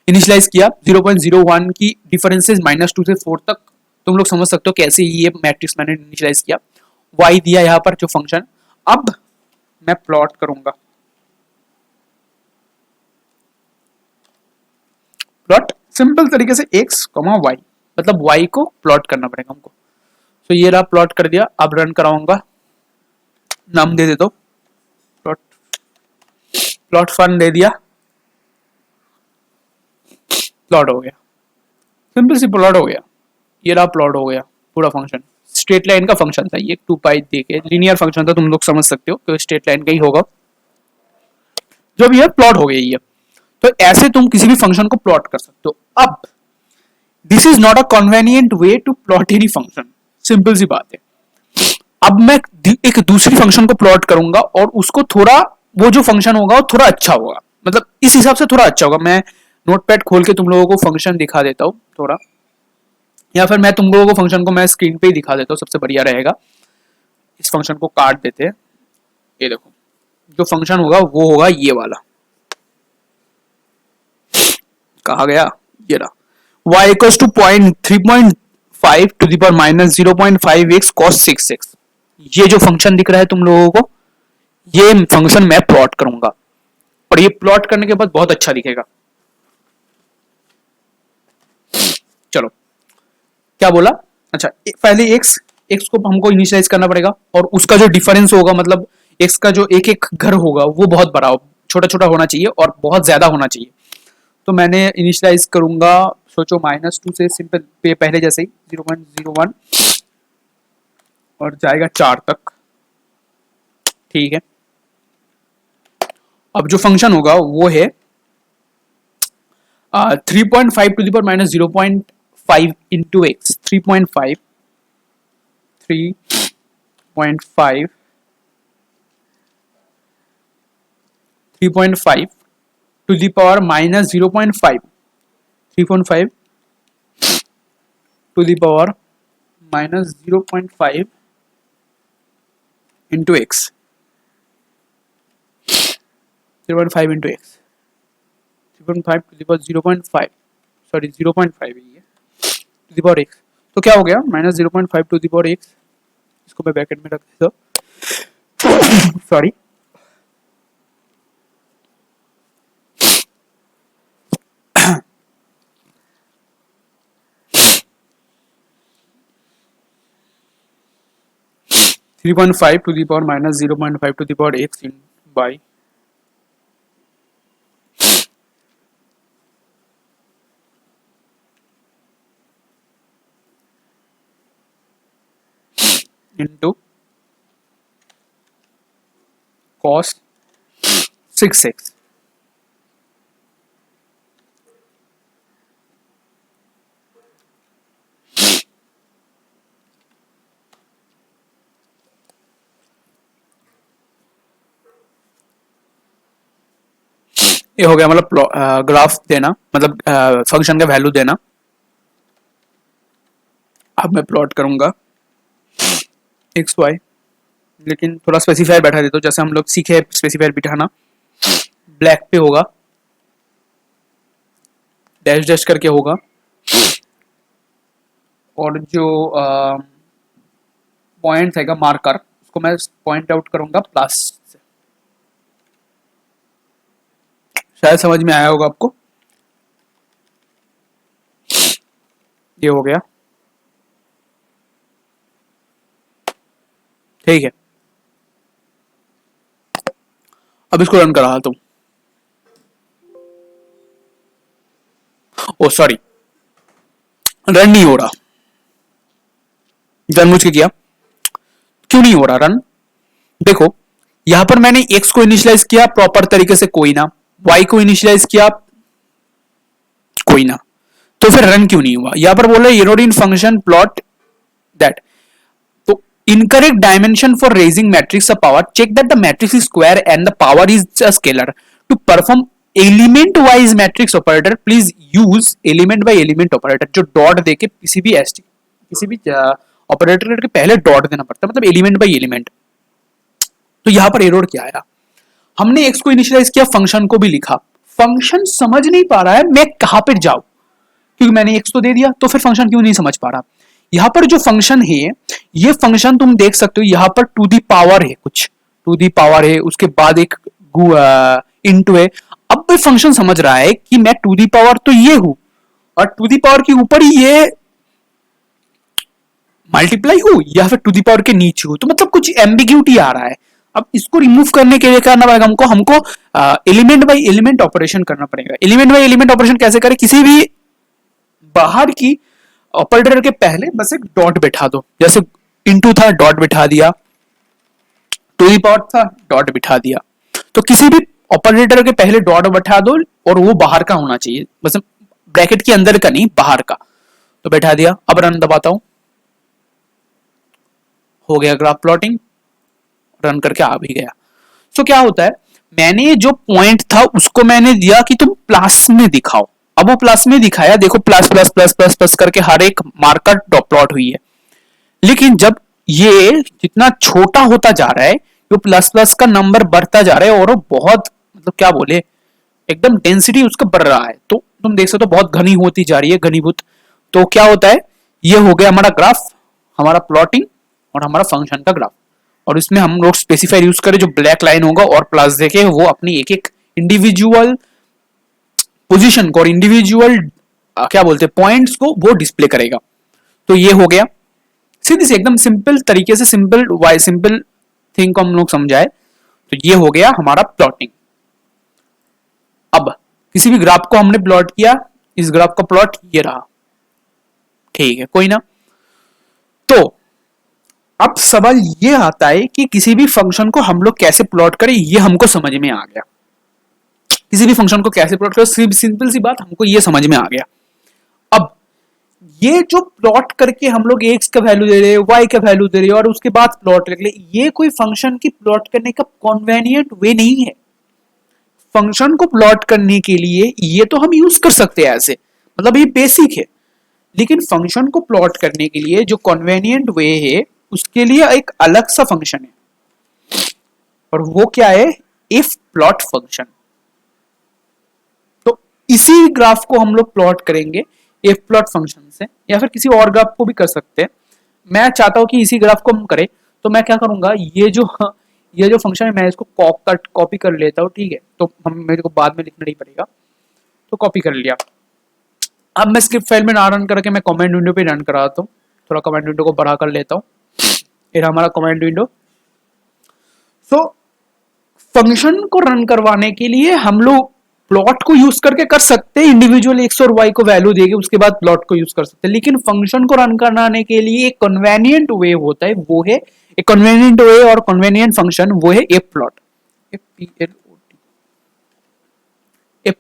इनिशियलाइज किया 0.01 की डिफरेंसेस -2 से 4 तक, तुम लोग समझ सकते हो कैसे ये मैट्रिक्स मैंने इनिशियलाइज किया। y दिया यहाँ पर जो फंक्शन, अब मैं प्लॉट करूंगा, प्लॉट सिंपल तरीके से x, y, मतलब y को प्लॉट करना पड़ेगा हमको। तो ये रहा, प्लॉट कर दिया। अब रन कराऊंगा, नाम दे देता हूं प्लॉट, प्लॉट फन दे दिया, प्लॉट हो गया, सिंपल सी प्लॉट हो गया। ये रहा, प्लॉट हो गया पूरा फंक्शन। स्ट्रेट लाइन का फंक्शन था ये, 2 पाई दे के लीनियर फंक्शन था, तुम लोग समझ सकते हो कि स्ट्रेट लाइन का ही होगा। जब ये प्लॉट हो गया ये, तो ऐसे तुम किसी भी फंक्शन को प्लॉट कर सकते हो। अब this is not a convenient way to plot any function, simple सी बात है। अब मैं एक दूसरी फंक्शन को प्लॉट करूंगा और उसको थोड़ा, वो जो फंक्शन होगा वो थोड़ा अच्छा होगा, मतलब इस हिसाब से थोड़ा अच्छा होगा। मैं नोटपैड खोल के तुम लोगों को फंक्शन दिखा देता हूँ थोड़ा, या फिर मैं तुम लोगों को फंक्शन को मैं स्क्रीन पे ही दिखा देता हूँ, सबसे बढ़िया रहेगा। इस फंक्शन को काट देते हैं। ये देखो, जो फंक्शन होगा वो होगा ये वाला, कहा गया ये रहा, y equals to 3.5 to the power minus 0.5x cos 6x। ये जो फंक्शन दिख रहा है तुम लोगों को, ये फंक्शन मैं प्लॉट करूंगा, और ये प्लॉट करने के बाद बहुत अच्छा दिखेगा। चलो, क्या बोला, अच्छा पहले x को हमको इनिशियलाइज करना पड़ेगा, और उसका जो डिफरेंस होगा, मतलब x का जो एक एक घर होगा वो बहुत बड़ा, छोटा छोटा होना चाहिए और बहुत ज्यादा होना चाहिए। तो मैंने इनिशियलाइज करूंगा, सोचो -2 से, सिंपल पे पहले जैसे ही 0.01 और जाएगा 4 तक, ठीक है। अब जो फंक्शन होगा वो है 3.5 to the power minus 0.5 into x, 3.5 to the power minus 0.5, 3.5 to the power minus 0.5 into x, 0.5 into x, 3.5 to the power 0.5, sorry 0.5 है ये, टू द पावर एक्स। तो क्या हो गया, minus 0.5 to the power x, इसको मैं bracket में रख देता हूँ, sorry. Three point five to the power minus 0.5 to the power x इन बाई into cos 6x। ये हो गया, मतलब ग्राफ देना, मतलब फंक्शन का वैल्यू देना। अब मैं प्लॉट करूंगा एक्स वाई, लेकिन थोड़ा स्पेसिफायर बैठा देता हूँ, जैसे हम लोग सीखे स्पेसिफायर बिठाना। ब्लैक पे होगा, डैश डैश करके होगा, और जो पॉइंट है मार्कर, उसको मैं पॉइंट आउट करूंगा प्लस से। शायद समझ में आया होगा आपको। ये हो गया, ठीक है। अब इसको रन करा तुम, ओ सॉरी, रन नहीं हो रहा, जानबूझ के किया, क्यों नहीं हो रहा रन। देखो, यहां पर मैंने x को इनिशियलाइज किया प्रॉपर तरीके से, कोई ना, y को इनिशियलाइज किया, कोई ना, तो फिर रन क्यों नहीं हुआ। यहां पर बोले error in function plot that, तो incorrect dimension for raising matrix a power, check that the matrix is square and the power is a scalar. To perform element wise matrix operator please use element by element operator, जो dot देके किसी भी operator के पहले dot देना पड़ता है, मतलब एलिमेंट बाय एलिमेंट। तो यहां पर एरर क्या आया, हमने x को इनिशियलाइज किया, फंक्शन को भी लिखा, फंक्शन समझ नहीं पा रहा है मैं कहां पर जाऊं, क्योंकि मैंने x तो दे दिया, तो फिर फंक्शन क्यों नहीं समझ पा रहा। यहां पर जो फंक्शन है, ये फंक्शन तुम देख सकते हो, यहां पर टू दी पावर है, कुछ टू दी पावर है, उसके बाद एक इनटू है। अब भी फंक्शन समझ रहा है कि मैं टू दी पावर तो ये हूं, और टू दी पावर के ऊपर ही ये मल्टीप्लाई हो या फिर टू दी पावर के नीचे हो, तो मतलब कुछ एम्बिग्यूटी आ रहा है। अब इसको रिमूव करने के लिए करना पड़ेगा हमको हमको एलिमेंट बाय एलिमेंट ऑपरेशन करना पड़ेगा। एलिमेंट बाय एलिमेंट ऑपरेशन कैसे करें? किसी भी बाहर की ऑपरेटर के पहले बस एक डॉट बिठा दो, जैसे इनटू था डॉट बिठा दिया, टू दी पावर था डॉट बिठा दिया। तो किसी भी ऑपरेटर के पहले डॉट बिठा दो और वो बाहर का होना चाहिए, बस ब्रैकेट के अंदर का नहीं, बाहर का। तो बैठा दिया, अब रन दबाता हूं, हो गया ग्राफ प्लॉटिंग, रन करके आ भी गया। सो क्या होता है, मैंने जो पॉइंट था उसको मैंने दिया कि तुम प्लस में दिखाओ, अब वो प्लस में दिखाया, देखो plus plus plus plus plus करके हर एक मार्कर प्लॉट हुई है। लेकिन जब ये जितना छोटा होता जा रहा है, जो प्लस प्लस का नंबर बढ़ता जा रहा है और वो बहुत मतलब क्या बोले एकदम डेंसिटी उसका बढ़ रहा है, तो तुम देख सकते हो बहुत घनी होती जा रही है, घनीभूत। तो क्या होता है, ये हो गया हमारा ग्राफ, हमारा प्लॉटिंग और हमारा फंक्शन का ग्राफ। और इसमें हम लोग स्पेसिफायर यूज करें, जो ब्लैक लाइन होगा और प्लस देखे वो अपनी एक एक इंडिविजुअल पोजीशन को और इंडिविजुअल क्या बोलते हैं पॉइंट्स को वो डिस्प्ले करेगा। तो ये हो गया सीधी से एकदम सिंपल तरीके से, सिंपल थिंग को हम लोग समझाए तो ये हो गया हमारा प्लॉटिंग। अब किसी भी ग्राफ को हमने प्लॉट किया, इस ग्राफ का प्लॉट ये रहा, ठीक है, कोई ना। तो अब सवाल ये आता है कि किसी भी फंक्शन को हम लोग कैसे प्लॉट करें, ये हमको समझ में आ गया। किसी भी फंक्शन को कैसे प्लॉट करें, सिंपल सी बात हमको ये समझ में आ गया। अब ये जो प्लॉट करके हम लोग एक्स का वैल्यू दे रहे हैं, वाई का वैल्यू दे रहे हैं और उसके बाद प्लॉट कर ले, ये कोई फंक्शन की प्लॉट करने का कन्वीनियंट वे नहीं है। फंक्शन को प्लॉट करने के लिए ये तो हम यूज कर सकते हैं ऐसे, मतलब ये बेसिक है। लेकिन फंक्शन को प्लॉट करने के लिए जो कन्वीनियंट वे है, उसके लिए एक अलग सा फंक्शन है और वो क्या है, इफ प्लॉट फंक्शन। तो इसी ग्राफ को हम लोग प्लॉट करेंगे इफ प्लॉट फंक्शन से, या फिर किसी और ग्राफ को भी कर सकते हैं। मैं चाहता हूं कि इसी ग्राफ को हम करें, तो मैं क्या करूंगा, ये जो फंक्शन है मैं इसको कॉपी कर लेता हूँ, ठीक है। तो हम मेरे को बाद में लिखना नहीं पड़ेगा, तो कॉपी कर लिया। अब मैं स्क्रिप्ट फाइल में ना रन करके मैं कमांड विंडो पे रन कराता हूँ। थोड़ा कमांड विंडो को बड़ा कर लेता हूँ, ये हमारा कमांड विंडो। सो फंक्शन को रन करवाने के लिए हम लोग प्लॉट को यूज करके कर सकते हैं, इंडिविजुअल एक्स और वाई को वैल्यू देके उसके बाद प्लॉट को यूज कर सकते हैं। लेकिन फंक्शन को रन कराने के लिए एक कन्वीनियंट वे होता है, वो है एक कन्वीनियंट वे और कन्वीनियंट फंक्शन, वो है F plot. F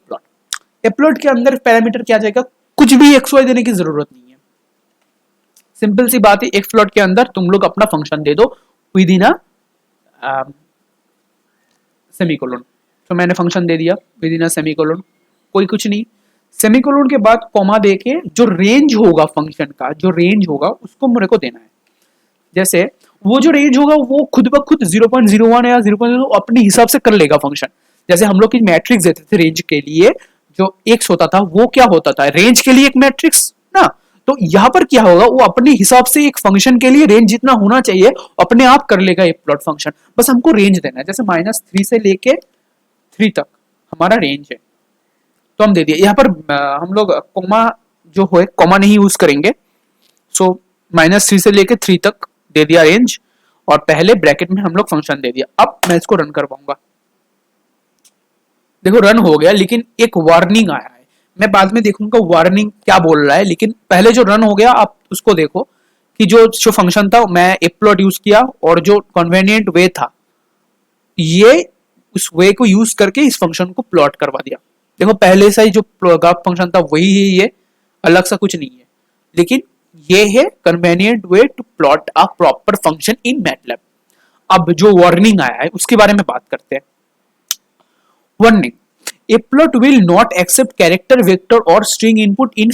plot, F plot के अंदर पैरामीटर क्या जाएगा, कुछ भी एक्स वाई देने की जरूरत नहीं है। सिंपल सी बात है, एक्स प्लॉट के अंदर तुम लोग अपना फंक्शन दे दो विद इन सेमीकोलन। तो मैंने फंक्शन दे दिया विद इन सेमीकोलन, कोई कुछ नहीं। सेमीकोलन के बाद कॉमा देके जो रेंज होगा फंक्शन का, जो रेंज होगा उसको मेरे को देना है। जैसे वो जो रेंज होगा वो खुद ब खुद 0.01 या 0.02 अपने हिसाब से कर लेगा फंक्शन। जैसे हम लोग की मैट्रिक्स देते थे रेंज के लिए, जो एक्स होता था वो क्या होता था, रेंज के लिए एक मैट्रिक्स ना। तो यहाँ पर क्या होगा, वो अपने हिसाब से एक फंक्शन के लिए रेंज जितना होना चाहिए अपने आप कर लेगा एक प्लॉट फंक्शन। बस हमको रेंज देना है, जैसे -3 से लेके 3 तक हमारा रेंज है, तो हम दे दिए। यहाँ पर हम लोग कॉमा जो है कॉमा नहीं यूज करेंगे। सो -3 से लेके 3 तक दे दिया रेंज और पहले ब्रैकेट में हम लोग फंक्शन दे दिया। अब मैं इसको रन करवाऊंगा, देखो रन हो गया, लेकिन एक वार्निंग आया है। मैं बाद में देखूंगा वार्निंग क्या बोल रहा है, लेकिन पहले जो रन हो गया आप उसको देखो कि जो फंक्शन था मैं एफ प्लॉट यूज किया और जो कन्वीनियंट वे था ये उस वे को यूज करके इस फंक्शन को प्लॉट करवा दिया। देखो पहले से ही जो ग्राफ फंक्शन था वही है, ये अलग सा कुछ नहीं है, लेकिन ये है convenient way to plot a proper function in MATLAB. अब जो वार्निंग आया है उसके बारे में बात करते हैं। Warning, a plot will not accept character, vector or string input in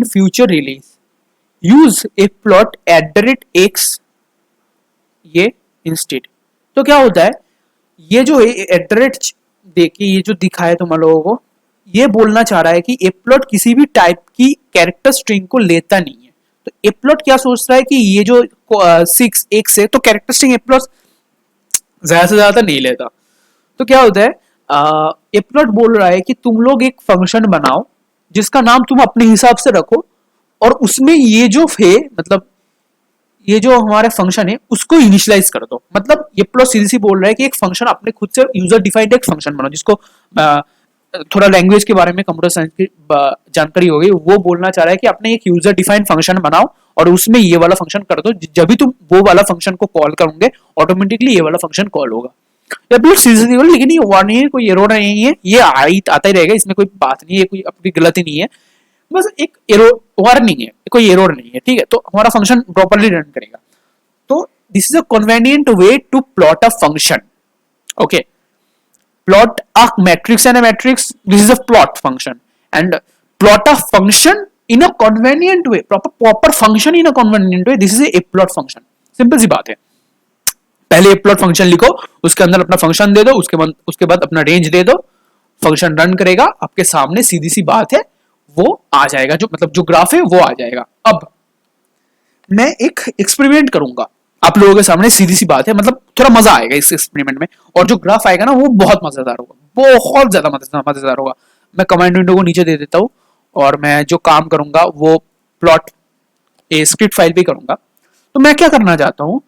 future release. Use a plot @x ये instead। तो क्या होता है, ये जो है देखिए ये जो दिखा है तुम लोगों को, ये बोलना चाह रहा है कि a plot किसी भी टाइप की कैरेक्टर स्ट्रिंग को लेता नहीं है। तो a plot क्या सोच रहा है कि ये जो 6 x है तो कैरेक्टर स्ट्रिंग a plot ज्यादा से ज्यादा नहीं लेता। तो क्या होता है, एप्लॉट बोल रहा है कि तुम लोग एक फंक्शन बनाओ जिसका नाम तुम अपने हिसाब से रखो, और उसमें ये जो है मतलब ये जो हमारे फंक्शन है उसको इनिशियलाइज कर दो। मतलब ये प्लस सीडीसी बोल रहा है कि एक फंक्शन अपने खुद से यूजर डिफाइंड एक फंक्शन बनाओ, जिसको थोड़ा लैंग्वेज के बारे में कंप्यूटर साइंस की जानकारी होगी, वो बोलना चाह रहा है कि अपने एक यूजर डिफाइंड फंक्शन बनाओ और उसमें ये वाला फंक्शन कर दो, जब भी तुम वो वाला फंक्शन को कॉल करोगे ऑटोमेटिकली ये वाला फंक्शन कॉल होगा। या बिल्कुल सीधे, लेकिन ये हुआ नहीं है, कोई एरर नहीं है, ये आता ही रहेगा, इसमें कोई बात नहीं है, कोई अपनी गलती नहीं है, बस एक एरर वार्निंग है, कोई एरर नहीं है, ठीक है। तो हमारा फंक्शन प्रॉपर्ली रन करेगा। तो this is a convenient way to plot a function. Okay, plot a matrix and a matrix, this is a plot function, and plot a function in a convenient way, proper function in a convenient way, this is a plot function। Simple सी बात है, पहले plot function लिखो, उसके अंदर अपना function दे दो, उसके बाद अपना रेंज दे दो, फंक्शन रन करेगा, आपके सामने सीधी सी बात है वो आ जाएगा, जो मतलब जो ग्राफ है वो आ जाएगा। अब मैं एक एक्सपेरिमेंट करूंगा आप लोगों के सामने, सीधी सी बात है, मतलब थोड़ा मजा आएगा इस एक्सपेरिमेंट में, और जो ग्राफ आएगा ना वो बहुत मजेदार होगा, बहुत ज्यादा मजेदार होगा। मैं कमांड विंडो को नीचे दे देता हूँ और मैं जो काम करूंगा वो प्लॉट ए स्क्रिप्ट फाइल पे करूंगा। तो मैं क्या करना चाहता हूं,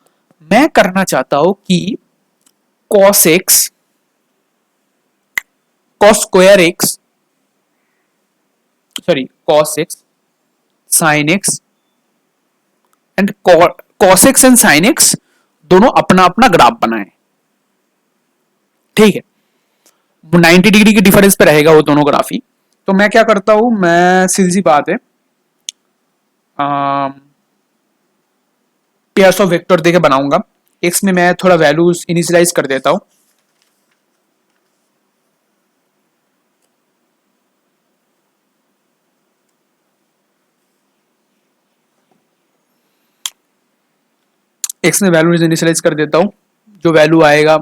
मैं करना चाहता हूं कि cos x cos square x sorry cos x sin x and cos x and sin x दोनों अपना अपना ग्राफ बनाए, ठीक है। 90 डिग्री के डिफरेंस पे रहेगा वो दोनों ग्राफ ही। तो मैं क्या करता हूं, मैं सीधी सी बात है पेयर्स ऑफ वेक्टर देके बनाऊंगा। x में मैं थोड़ा वैल्यूज इनिशियलाइज कर देता हूं, x में वैल्यूज इनिशियलाइज कर देता हूं, जो वैल्यू आएगा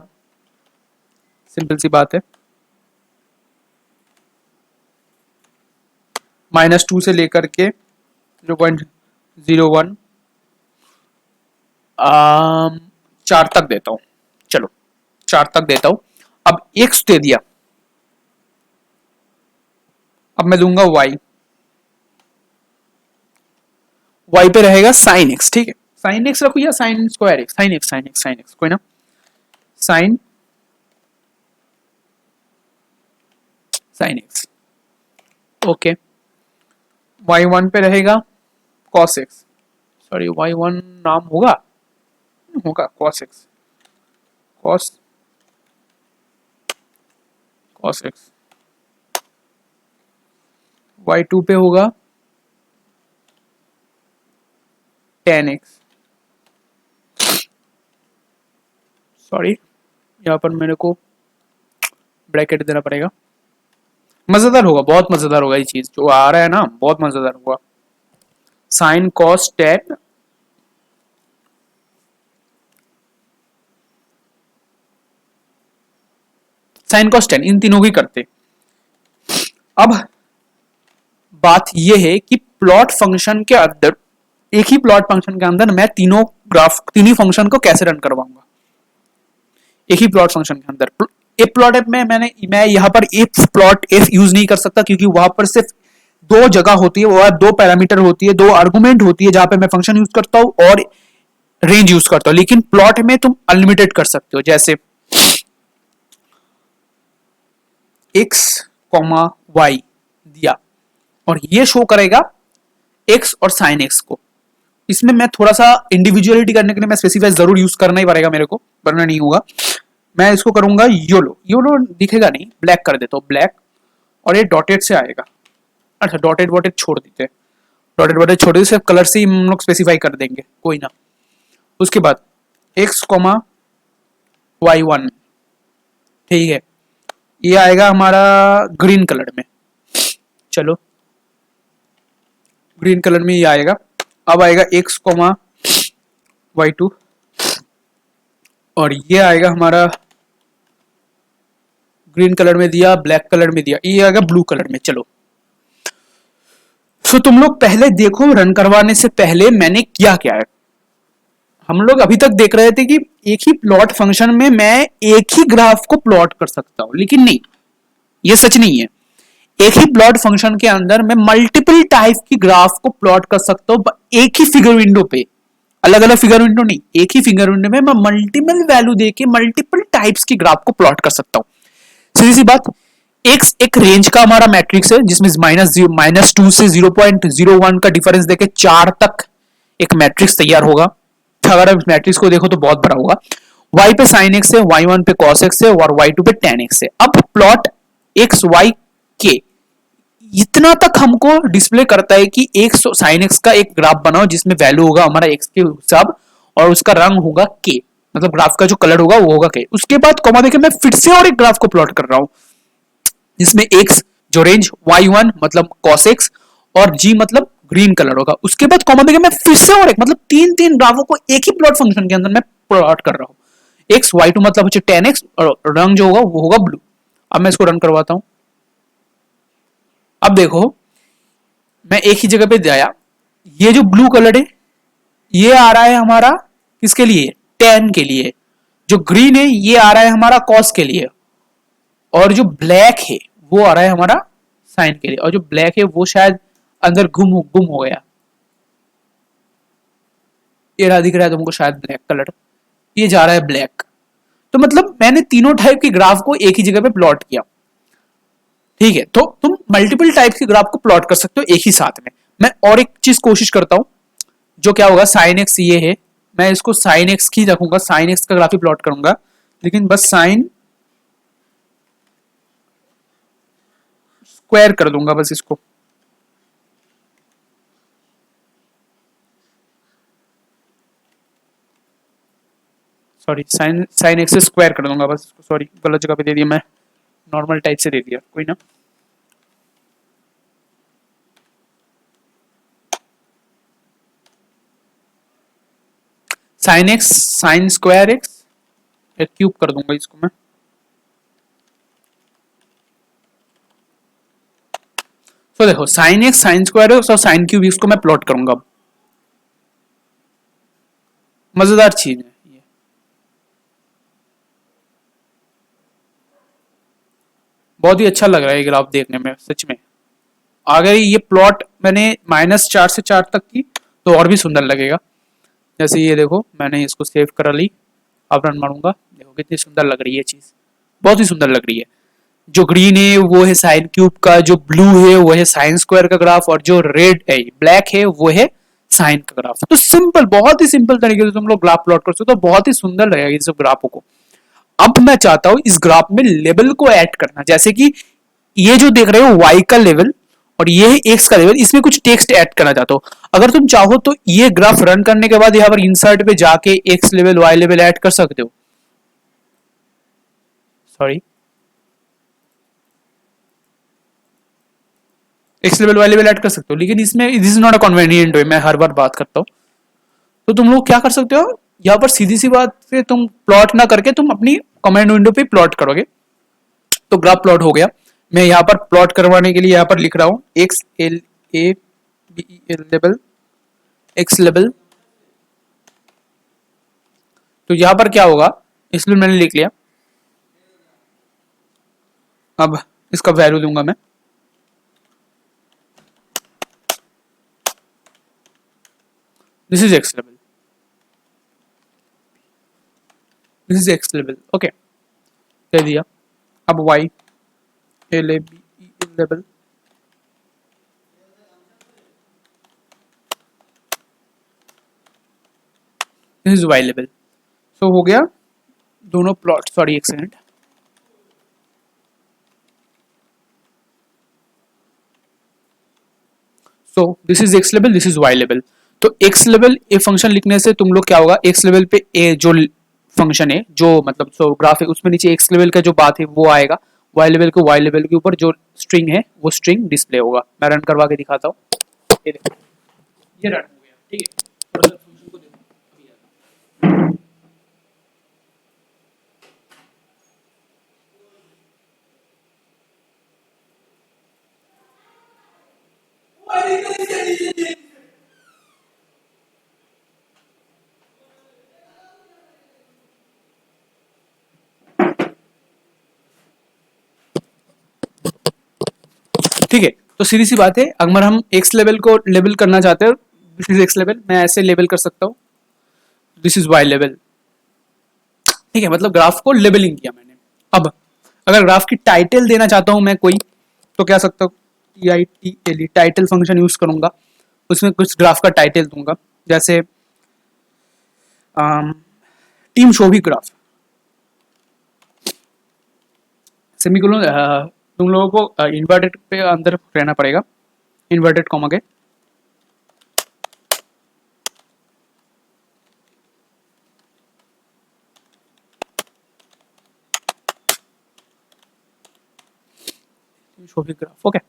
सिंपल सी बात है -2 से लेकर के 0.01 4 तक देता हूं। चलो 4 तक देता हूं। अब x दे दिया, अब मैं दूंगा y पे रहेगा sin x, ठीक है। sin x रखो या sin square x, sin x कोई ना, sin x, ओके। y1 पे रहेगा cos x, सॉरी y1 नाम होगा cos x, cos x। y2 पे होगा tan x, सॉरी यहाँ पर मेरे को ब्रैकेट देना पड़ेगा। मजेदार होगा, बहुत मजेदार होगा, ये चीज जो आ रहा है ना बहुत मजेदार होगा। Sine cos tan sine cos tan इन तीनों की करते। अब बात यह है कि प्लॉट फंक्शन के अंदर, एक ही प्लॉट फंक्शन के अंदर मैं तीनों ही फंक्शन को कैसे रन करवाऊंगा एक ही प्लॉट फंक्शन के अंदर। एफ प्लॉट एफ में मैं यहाँ पर एफ प्लॉट एफ यूज नहीं कर सकता, क्योंकि वहां पर सिर्फ दो जगह होती है, वह दो पैरामीटर होती है, दो आर्गुमेंट होती है, जहां पे मैं फंक्शन यूज करता हूं और रेंज यूज करता हूं। लेकिन प्लॉट में तुम अनलिमिटेड कर सकते हो, जैसे x, y दिया और ये शो करेगा x और sin x को। इसमें मैं थोड़ा सा इंडिविजुअलिटी करने के लिए मैं स्पेसिफाई जरूर यूज करना ही पड़ेगा मेरे को, वरना नहीं होगा। मैं इसको करूंगा योलो दिखेगा नहीं, ब्लैक कर देता हूं, ब्लैक, और ये डॉटेड से आएगा। अच्छा डॉटेड वॉटेड छोड़ देते हैं, डॉटेड वॉटेड छोड़ देते, सिर्फ कलर से ही हम लोग स्पेसिफाई कर देंगे, कोई ना। उसके बाद x, y1, ठीक है, ये आएगा हमारा ग्रीन कलर में। चलो ग्रीन कलर में ये आएगा। अब आएगा x, y2 और ये आएगा हमारा ग्रीन कलर में दिया, ब्लैक कलर में दिया, ये आएगा ब्लू कलर में। चलो सो तुम लोग पहले देखो, रन करवाने से पहले मैंने किया क्या है। हम लोग अभी तक देख रहे थे कि एक ही प्लॉट फंक्शन में मैं एक ही ग्राफ को प्लॉट कर सकता हूं, लेकिन नहीं, ये सच नहीं है। एक ही प्लॉट फंक्शन के अंदर मैं मल्टीपल टाइप की ग्राफ को प्लॉट कर सकता हूं एक ही फिगर विंडो पे, अलग अलग फिगर विंडो नहीं, एक ही फिगर विंडो में मैं मल्टीपल वैल्यू देके मल्टीपल टाइप्स की ग्राफ को प्लॉट कर सकता हूं। सीधी सी बात, एक्स एक रेंज का हमारा मैट्रिक्स है जिसमें -2 से 0.01 का डिफरेंस देके 4 तक एक मैट्रिक्स तैयार होगा। अगर आप मैट्रिक्स को देखो तो बहुत बड़ा होगा। y पे साइन एक्स है, y1 पे कॉस एक्स है और y2 पे टेन एक्स है। अब प्लॉट एक्स वाई के इतना तक हमको डिस्प्ले करता है कि एक साइन एक्स का एक ग्राफ बनाओ जिसमें वैल्यू होगा हमारा एक्स के हिसाब और उसका रंग होगा के, मतलब ग्राफ का जो कलर होगा वो होगा के। उसके बाद कॉमा देके मैं फिर से और एक ग्राफ को प्लॉट कर रहा हूं जिसमें एक्स जो रेंज y1 मतलब cos x और g मतलब ग्रीन कलर होगा। उसके बाद कॉमा देके मैं फिर से और एक मतलब तीन तीन ग्राफों को एक ही प्लॉट फंक्शन के अंदर मैं प्लॉट कर रहा हूं। एक्स y2 मतलब tan x और रंग जो होगा वो होगा ब्लू। अब मैं इसको रन करवाता हूं। अब देखो मैं एक ही जगह पे जाया, ये जो ब्लू कलर है ये आ रहा है हमारा किसके लिए, टेन के लिए। जो ग्रीन है ये आ रहा है हमारा कॉस के लिए और जो ब्लैक है वो आ रहा है हमारा साइन के लिए। और जो ब्लैक है वो शायद अंदर गुम हो गया, ये रहा दिख रहा है तुमको शायद ब्लैक कलर, ये जा रहा है ब्लैक। तो मतलब मैंने तीनों टाइप के ग्राफ को एक ही जगह पे प्लॉट किया। ठीक है, तो तुम मल्टीपल टाइप के ग्राफ को प्लॉट कर सकते हो एक ही साथ में। मैं और एक चीज कोशिश करता हूं, जो क्या होगा साइन एक्स ये है, मैं इसको साइन एक्स की रखूंगा, साइन एक्स का ग्राफ ही प्लॉट करूंगा, लेकिन बस साइन स्क्वायर कर दूंगा बस इसको। Sorry sine sine x square कर दूंगा बस इसको, सॉरी गलत जगह पे दे दिया मैं, नॉर्मल टाइप से दे दिया, कोई ना। Sine x sine square x cube कर दूंगा इसको मैं। तो देखो sine x sine square x और साइन क्यूब इसको मैं प्लॉट करूंगा। मजेदार चीज है ये। बहुत ही अच्छा लग रहा है ये ग्राफ देखने में सच में। अगर ये प्लॉट मैंने -4 से 4 तक की तो और भी सुंदर लगेगा। जैसे ये देखो मैंने इसको सेव करा ली, अब रन मारूंगा, देखो कितनी सुंदर लग रही है चीज, बहुत ही सुंदर लग रही है। जो ग्रीन है वो है साइन क्यूब का, जो ब्लू है वो है साइन स्क्वायर का ग्राफ और जो रेड है ब्लैक है वो है साइन का ग्राफ। तो सिंपल, बहुत ही सिंपल तरीके से तुम लोग ग्राफ प्लॉट कर सकते हो, तो बहुत ही सुंदर लगेगा इन सब ग्राफों को। अब मैं चाहता हूं इस ग्राफ में लेवल को ऐड करना, जैसे कि ये जो देख रहे हो वाई का लेवल और ये है एक्स का लेवल, इसमें कुछ टेक्स्ट ऐड करना चाहता हो। अगर तुम चाहो तो ये ग्राफ रन करने के बाद यहाँ पर इंसर्ट पे जाके X level Y level add कर सकते हो। Sorry, X level Y level add कर सकते हो, लेकिन इसमें this is not a convenient way, मैं हर बार बात करता हूँ। तो तुम लोग क्या कर सकते हो, यहाँ पर सीधी सी बात से तुम प्लॉट ना करके तुम अपनी कमांड विंडो पे प्लॉट करोगे तो ग्राफ प्लॉट हो गया। मैं यहाँ पर प्लॉट करवाने के लिए यहाँ पर लिख रहा हूँ x L A B L level x level. तो यहाँ पर क्या होगा, इसलिए मैंने लिख लिया। अब इसका वैल्यू दूंगा मैं, this is X level, this is X level, okay कह दिया। अब Y L A B E level, this is Y level. So हो गया दोनों प्लॉट, सॉरी एक second. So this is X level, this is Y level. तो X level a function लिखने से तुम लोग क्या होगा, एक्स लेवल पे ए जो फंक्शन है जो मतलब सो ग्राफ है उसमें नीचे एक्स लेवल का जो बात है वो आएगा, वाई लेवल को वाई लेवल के ऊपर जो स्ट्रिंग है वो स्ट्रिंग डिस्प्ले होगा। मैं रन करवा के दिखाता हूँ, ये देखो ये रन हो गया, ठीक है। थोड़ा सा फंक्शन को देखो, अभी ठीक है, तो सीधी सी बात है, अगर हम एक्स लेवल को लेबल करना चाहते हो, दिस इज एक्स लेवल, मैं ऐसे लेबल कर सकता हूँ, दिस इज वाई लेवल। ठीक है, मतलब ग्राफ को लेबलिंग किया मैंने। अब अगर ग्राफ की टाइटल देना चाहता हूं मैं कोई, तो क्या सकता हूँ, TITLE टाइटल फंक्शन यूज करूंगा, उसमें कुछ ग्राफ का टाइटल दूंगा, जैसे टीम शोभी ग्राफ, सेमीकोलन, तुम लोगों को इन्वर्टेड पे अंदर रहना पड़ेगा, इन्वर्टेड कॉमा के, शोभी ग्राफ। ओके,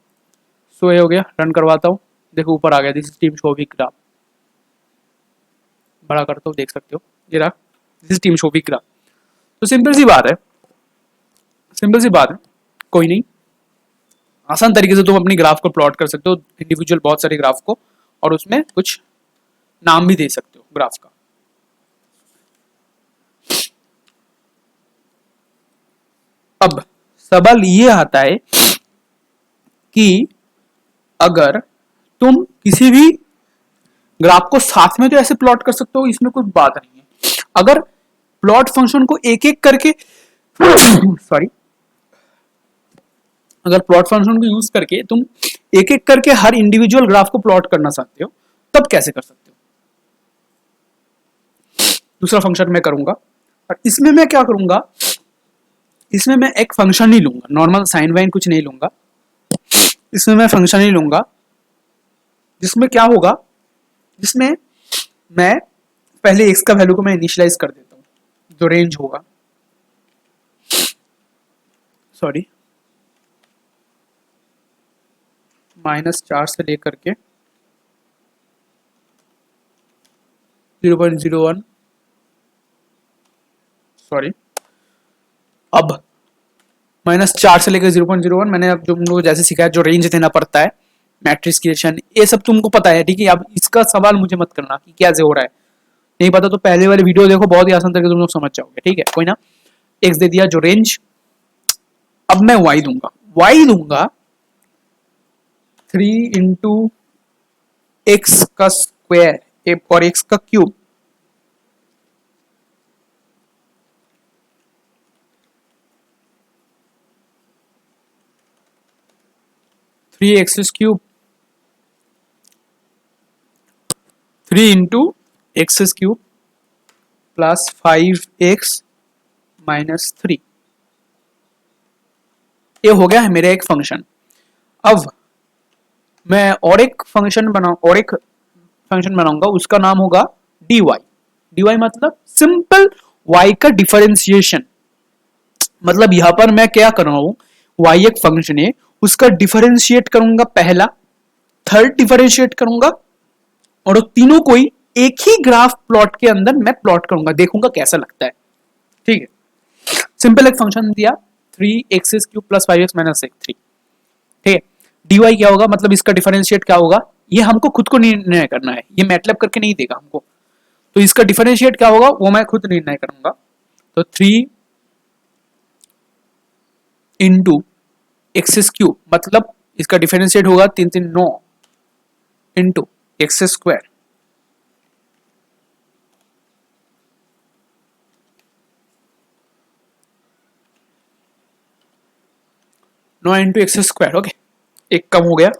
सो ये हो गया, रन करवाता हूँ, देखो ऊपर आ गया, दिस इज टीम शोभी ग्राफ, बड़ा करता हूँ, देख सकते हो ये रहा, दिस इज टीम शोभी ग्राफ। तो सिंपल सी बात है, सिंपल सी बात है, कोई नहीं, आसान तरीके से तुम अपनी ग्राफ को प्लॉट कर सकते हो, इंडिविजुअल बहुत सारे ग्राफ को, और उसमें कुछ नाम भी दे सकते हो ग्राफ का। अब सवाल ये आता है कि अगर तुम किसी भी ग्राफ को साथ में तो ऐसे प्लॉट कर सकते हो, इसमें कोई बात नहीं है। अगर प्लॉट फंक्शन को एक एक करके सॉरी अगर प्लॉट फंक्शन को यूज करके तुम एक एक करके हर इंडिविजुअल ग्राफ को प्लॉट करना चाहते हो, तब कैसे कर सकते हो? दूसरा फंक्शन मैं करूंगा, और इसमें मैं क्या करूंगा, इसमें मैं एक फंक्शन नहीं लूंगा, नॉर्मल साइन वाइन कुछ नहीं लूंगा, इसमें मैं फंक्शन ही लूंगा, जिसमें क्या होगा, जिसमें मैं पहले x का वैल्यू को मैं इनिशियलाइज कर देता हूँ, जो रेंज होगा, सॉरी -4 से लेकर के 0.01, सॉरी अब -4 से लेकर 0.01, मैंने अब तुम लोग जैसे सिखाया, जो रेंज देना पड़ता है, मैट्रिक्स क्रिएशन, ये सब तुमको पता है, ठीक है। अब इसका सवाल मुझे मत करना कि कैसे हो रहा है, नहीं पता तो पहले वाले वीडियो देखो, बहुत ही आसान तरीके से तुम लोग समझ जाओगे, ठीक है, कोई ना। एक्स दे दिया जो रेंज, अब मैं वाई दूंगा, वाई दूंगा 3 इंटू एक्स का स्क्वायर और एक्स का cube, three x cube, 3 into x cube plus 5x minus 3, ये हो गया है मेरा एक फंक्शन। अब मैं और एक फंक्शन बनाऊंगा, उसका नाम होगा dy। dy मतलब सिंपल y का डिफरेंशिएशन, मतलब यहां पर मैं क्या कर रहा हूं, y एक फंक्शन है, उसका डिफरेंशिएट करूंगा पहला, थर्ड डिफरेंशिएट करूंगा, और तीनों को ही एक ही ग्राफ प्लॉट के अंदर मैं प्लॉट करूंगा, देखूंगा कैसा लगता है, ठीक है। सिंपल एक फंक्शन दिया, 3x³ प्लस 5x माइनस 3, ठीक है। dy क्या होगा, मतलब इसका डिफरेंशिएट क्या होगा, ये हमको खुद को निर्णय करना है, ये मैटलैब करके नहीं देगा हमको, तो इसका डिफरेंशिएट क्या होगा वो मैं खुद निर्णय करूंगा। तो 3 इंटू x³ मतलब इसका डिफरेंशिएट होगा 3 3 9 into x square, no into x square, okay, एक कम हो गया,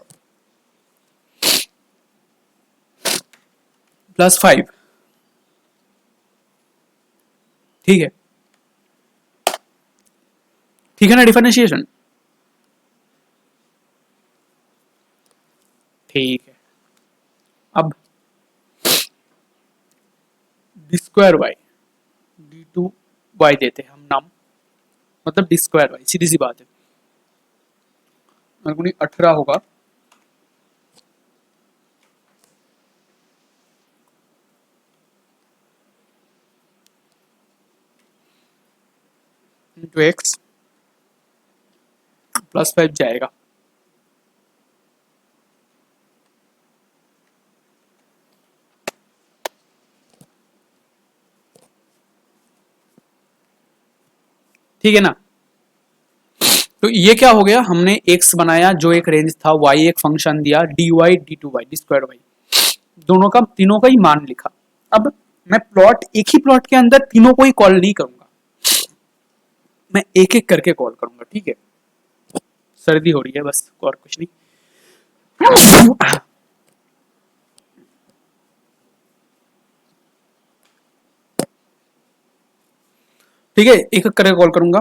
प्लस 5, ठीक है, ठीक है ना डिफरेंशिएशन, ठीक है। अब डी स्क्वायर वाई, d2y देते हैं हम नाम, मतलब डी स्क्वायर वाई, सीधी सी बात है, 18 होगा, इंटू एक्स प्लस 5 जाएगा, ठीक है ना। तो ये क्या हो गया, हमने x बनाया जो एक रेंज था, y एक फंक्शन दिया dy d2y D square Y, दोनों का तीनों का ही मान लिखा। अब मैं प्लॉट एक ही प्लॉट के अंदर तीनों को ही कॉल नहीं करूंगा, मैं एक एक करके कॉल करूंगा, ठीक है। सर्दी हो रही है बस, और कुछ नहीं। ठीक है, एक एक करके कॉल करूंगा।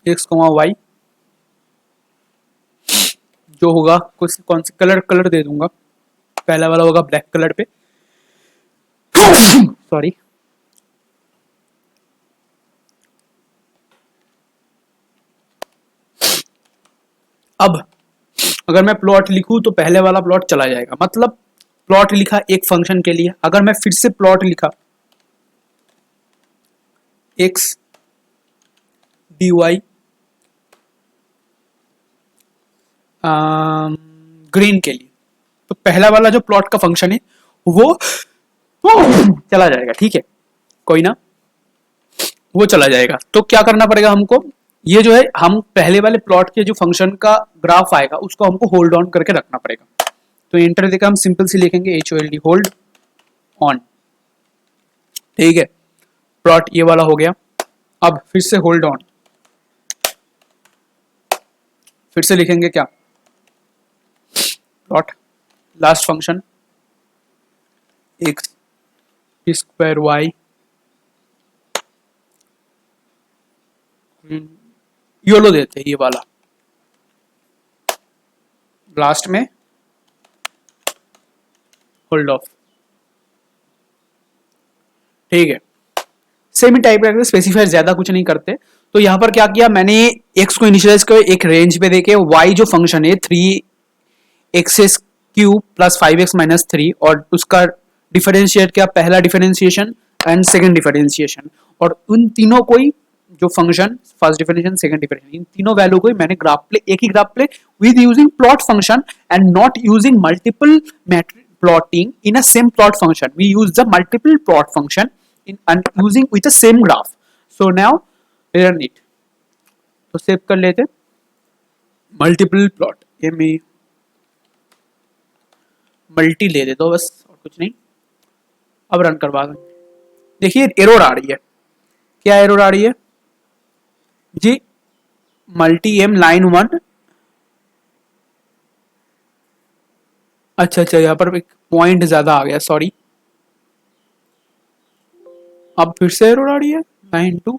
एक्स कोमा वाई जो होगा, कुछ कौन सी कलर कलर दे दूंगा। पहला वाला होगा ब्लैक कलर पे, सॉरी। अब अगर मैं प्लॉट लिखूं तो पहले वाला प्लॉट चला जाएगा, मतलब प्लॉट लिखा एक फंक्शन के लिए। अगर मैं फिर से प्लॉट लिखा एक्स डी वाई ग्रीन के लिए, तो पहला वाला जो प्लॉट का फंक्शन है वो चला जाएगा, ठीक है, कोई ना, वो चला जाएगा। तो क्या करना पड़ेगा हमको, ये जो है हम पहले वाले प्लॉट के जो फंक्शन का ग्राफ आएगा उसको हमको होल्ड ऑन करके रखना पड़ेगा। तो एंटर देकर हम सिंपल सी लिखेंगे HOLD, होल्ड ऑन, ठीक है। प्लॉट ये वाला हो गया। अब फिर से होल्ड ऑन, फिर से लिखेंगे क्या, plot last function x square y योलो देते हैं, ये वाला लास्ट में होल्ड ऑफ, ठीक है। सेम ही टाइप रखते, स्पेसिफायर ज्यादा कुछ नहीं करते। तो यहां पर क्या किया मैंने, एक्स को इनिशियलाइज कर एक रेंज पे देके, वाई जो फंक्शन है 3x cube plus 5x minus 3, और उसका डिफरेंशिएट किया, पहला डिफरेंशिएशन एंड सेकंड डिफरेंशिएशन, और उन तीनों को ही जो function first differentiation second differentiation, इन तीनों वैल्यू को ही मैंने ग्राफ प्ले, एक ही graph play with using plot function and not using multiple matrix plotting in a same plot function. We use the multiple plot function in and using with the same graph. So now run it. तो save कर लेते, multiple plot, ये मैं multi ले देता हूँ बस, और कुछ नहीं। अब रन करवा दें, देखिए एरर आ रही है। क्या एरर आ रही है जी, मल्टी एम लाइन 1, अच्छा अच्छा, यहाँ पर एक पॉइंट ज्यादा आ गया, सॉरी। अब फिर से एरर आ रही है, 9 2,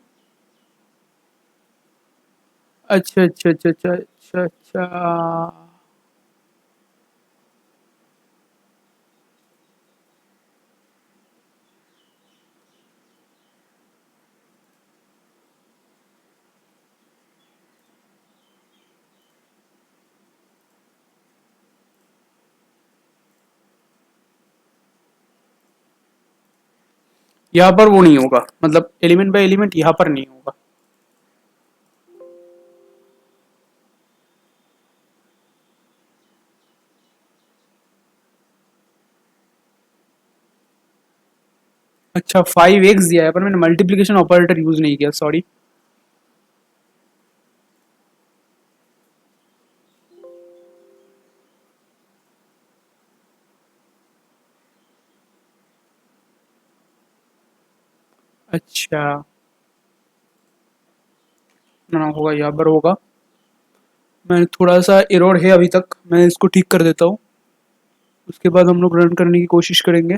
अच्छा अच्छा अच्छा अच्छा अच्छा अच्छा, यहाँ पर वो नहीं होगा, मतलब एलिमेंट बाय एलिमेंट यहाँ पर नहीं होगा। अच्छा 5x दिया है पर मैंने मल्टीप्लिकेशन ऑपरेटर यूज नहीं किया, सॉरी। अच्छा ना होगा, यहाँ पर होगा। मैं थोड़ा सा एरर है अभी तक, मैं इसको ठीक कर देता हूँ, उसके बाद हम लोग रन करने की कोशिश करेंगे।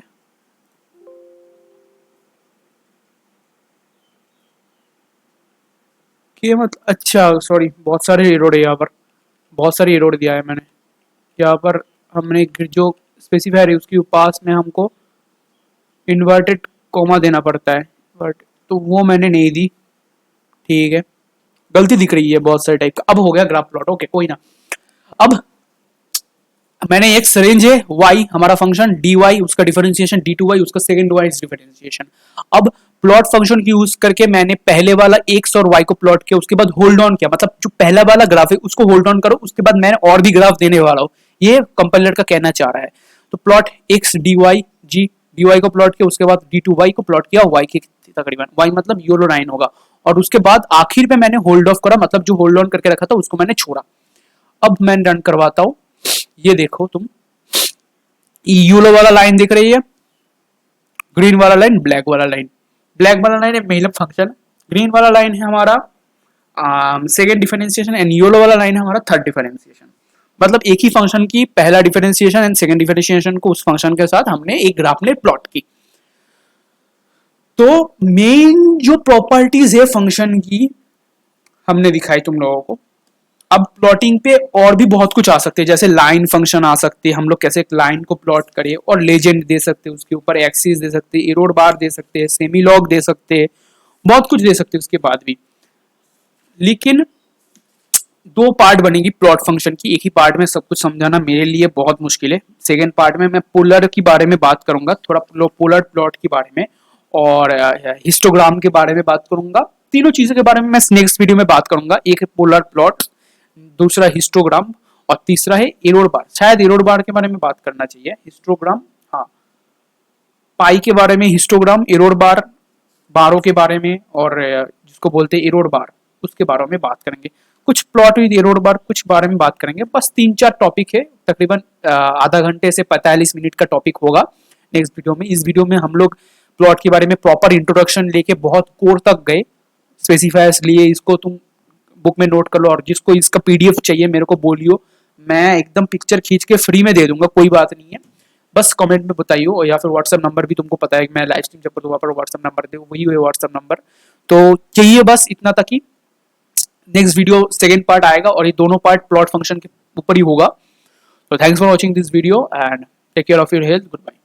कि मतलब अच्छा सॉरी, बहुत सारे एरर है यहाँ पर, बहुत सारी एरर दिया है मैंने यहाँ पर। हमने जो स्पेसिफायर है उसके पास में हमको इन्वर्टेड कॉमा देना पड़ता है, बट तो वो मैंने नहीं दी, ठीक है, गलती दिख रही है बहुत सारे टाइप का। अब हो गया ग्राफ प्लॉट, ओके कोई ना। अब मैंने एक रेंज है y हमारा फंक्शन dy, उसका डिफरेंशिएशन d2y, उसका सेकंड वाइज डिफरेंशिएशन। अब प्लॉट फंक्शन की यूज करके मैंने पहले वाला x और y को प्लॉट किया, उसके बाद होल्ड ऑन किया, मतलब जो पहला वाला ग्राफ है उसको होल्ड ऑन करो, उसके बाद मैंने और भी ग्राफ देने वाला हूं, ये कंपाइलर का कहना चाह रहा है। तो plot x dy g D Y को प्लॉट किया, उसके बाद डी टू वाई को प्लॉट किया वाई के तकरीबन, वाई मतलब योलो लाइन होगा, और उसके बाद आखिर पे मैंने होल्ड ऑफ करा, मतलब जो होल्ड ऑन करके रखा था उसको मैंने छोड़ा। अब मैं रन करवाता हूं, ये देखो तुम, येलो वाला लाइन दिख रही है, ग्रीन वाला लाइन, ब्लैक वाला लाइन, ब्लैक वाला लाइन है मेलअप फंक्शन, ग्रीन वाला लाइन है हमारा सेकेंड डिफरेंशिएशन, एंड येलो वाला लाइन है हमारा थर्ड डिफरेंशिएशन। मतलब एक ही फंक्शन की पहला डिफरेंशिएशन एंड सेकेंड डिफरेंशिएशन को उस फंक्शन के साथ हमने एक ग्राफ में प्लॉट की। तो मेन जो प्रॉपर्टीज है फंक्शन की हमने दिखाई तुम लोगों को। अब प्लॉटिंग पे और भी बहुत कुछ आ सकते हैं, जैसे लाइन फंक्शन आ सकते हैं, हम लोग कैसे एक लाइन को प्लॉट करें, और लेजेंड दे सकते हैं, उसके ऊपर एक्सिस दे सकते हैं, एरोड बार दे सकते हैं, सेमी लॉग दे सकते हैं, बहुत कुछ दे सकते हैं उसके बाद भी। लेकिन दो पार्ट बनेगी प्लॉट फंक्शन की, एक ही पार्ट में सब कुछ समझाना मेरे लिए बहुत मुश्किल है। सेकेंड पार्ट में मैं पोलर के बारे में बात करूंगा, थोड़ा पोलर प्लॉट के बारे में, और हिस्टोग्राम के बारे में बात करूंगा। तीनों चीजों के बारे में मैं नेक्स्ट वीडियो में बात करूंगा। एक है पोलर प्लॉट, दूसरा हिस्टोग्राम, और तीसरा है एरोड बार। शायद एरोड बार के बारे में बात करना चाहिए, हिस्टोग्राम, हाँ, पाई के बारे में हिस्टोग्राम, एरोड बार, बारों के बारे में, और जिसको बोलते हैं एरोड बार, उसके बारे में बात करेंगे। कुछ प्लॉट विद एरोड बार कुछ बारे में बात करेंगे। बस 3-4 टॉपिक है, तकरीबन आधा घंटे से 45 मिनट का टॉपिक होगा नेक्स्ट वीडियो में। इस वीडियो में हम लोग प्लॉट के बारे में प्रॉपर इंट्रोडक्शन लेके बहुत कोर तक गए, स्पेसिफायर्स लिए, इसको तुम बुक में नोट कर लो, और जिसको इसका पीडीएफ चाहिए मेरे को बोलियो, मैं एकदम पिक्चर खींच के फ्री में दे दूंगा, कोई बात नहीं है। बस कमेंट में बताइयो, और या फिर व्हाट्सएप नंबर भी तुमको पता है कि मैं लाइव स्ट्रीम जब करूँ वहाँ पर व्हाट्सएप नंबर दे, वही है व्हाट्सएप नंबर। तो चाहिए बस इतना तक ही। नेक्स्ट वीडियो सेकेंड पार्ट आएगा, और ये दोनों पार्ट प्लॉट फंक्शन के ऊपर ही होगा। तो thanks for watching this video and take care of your health, good bye.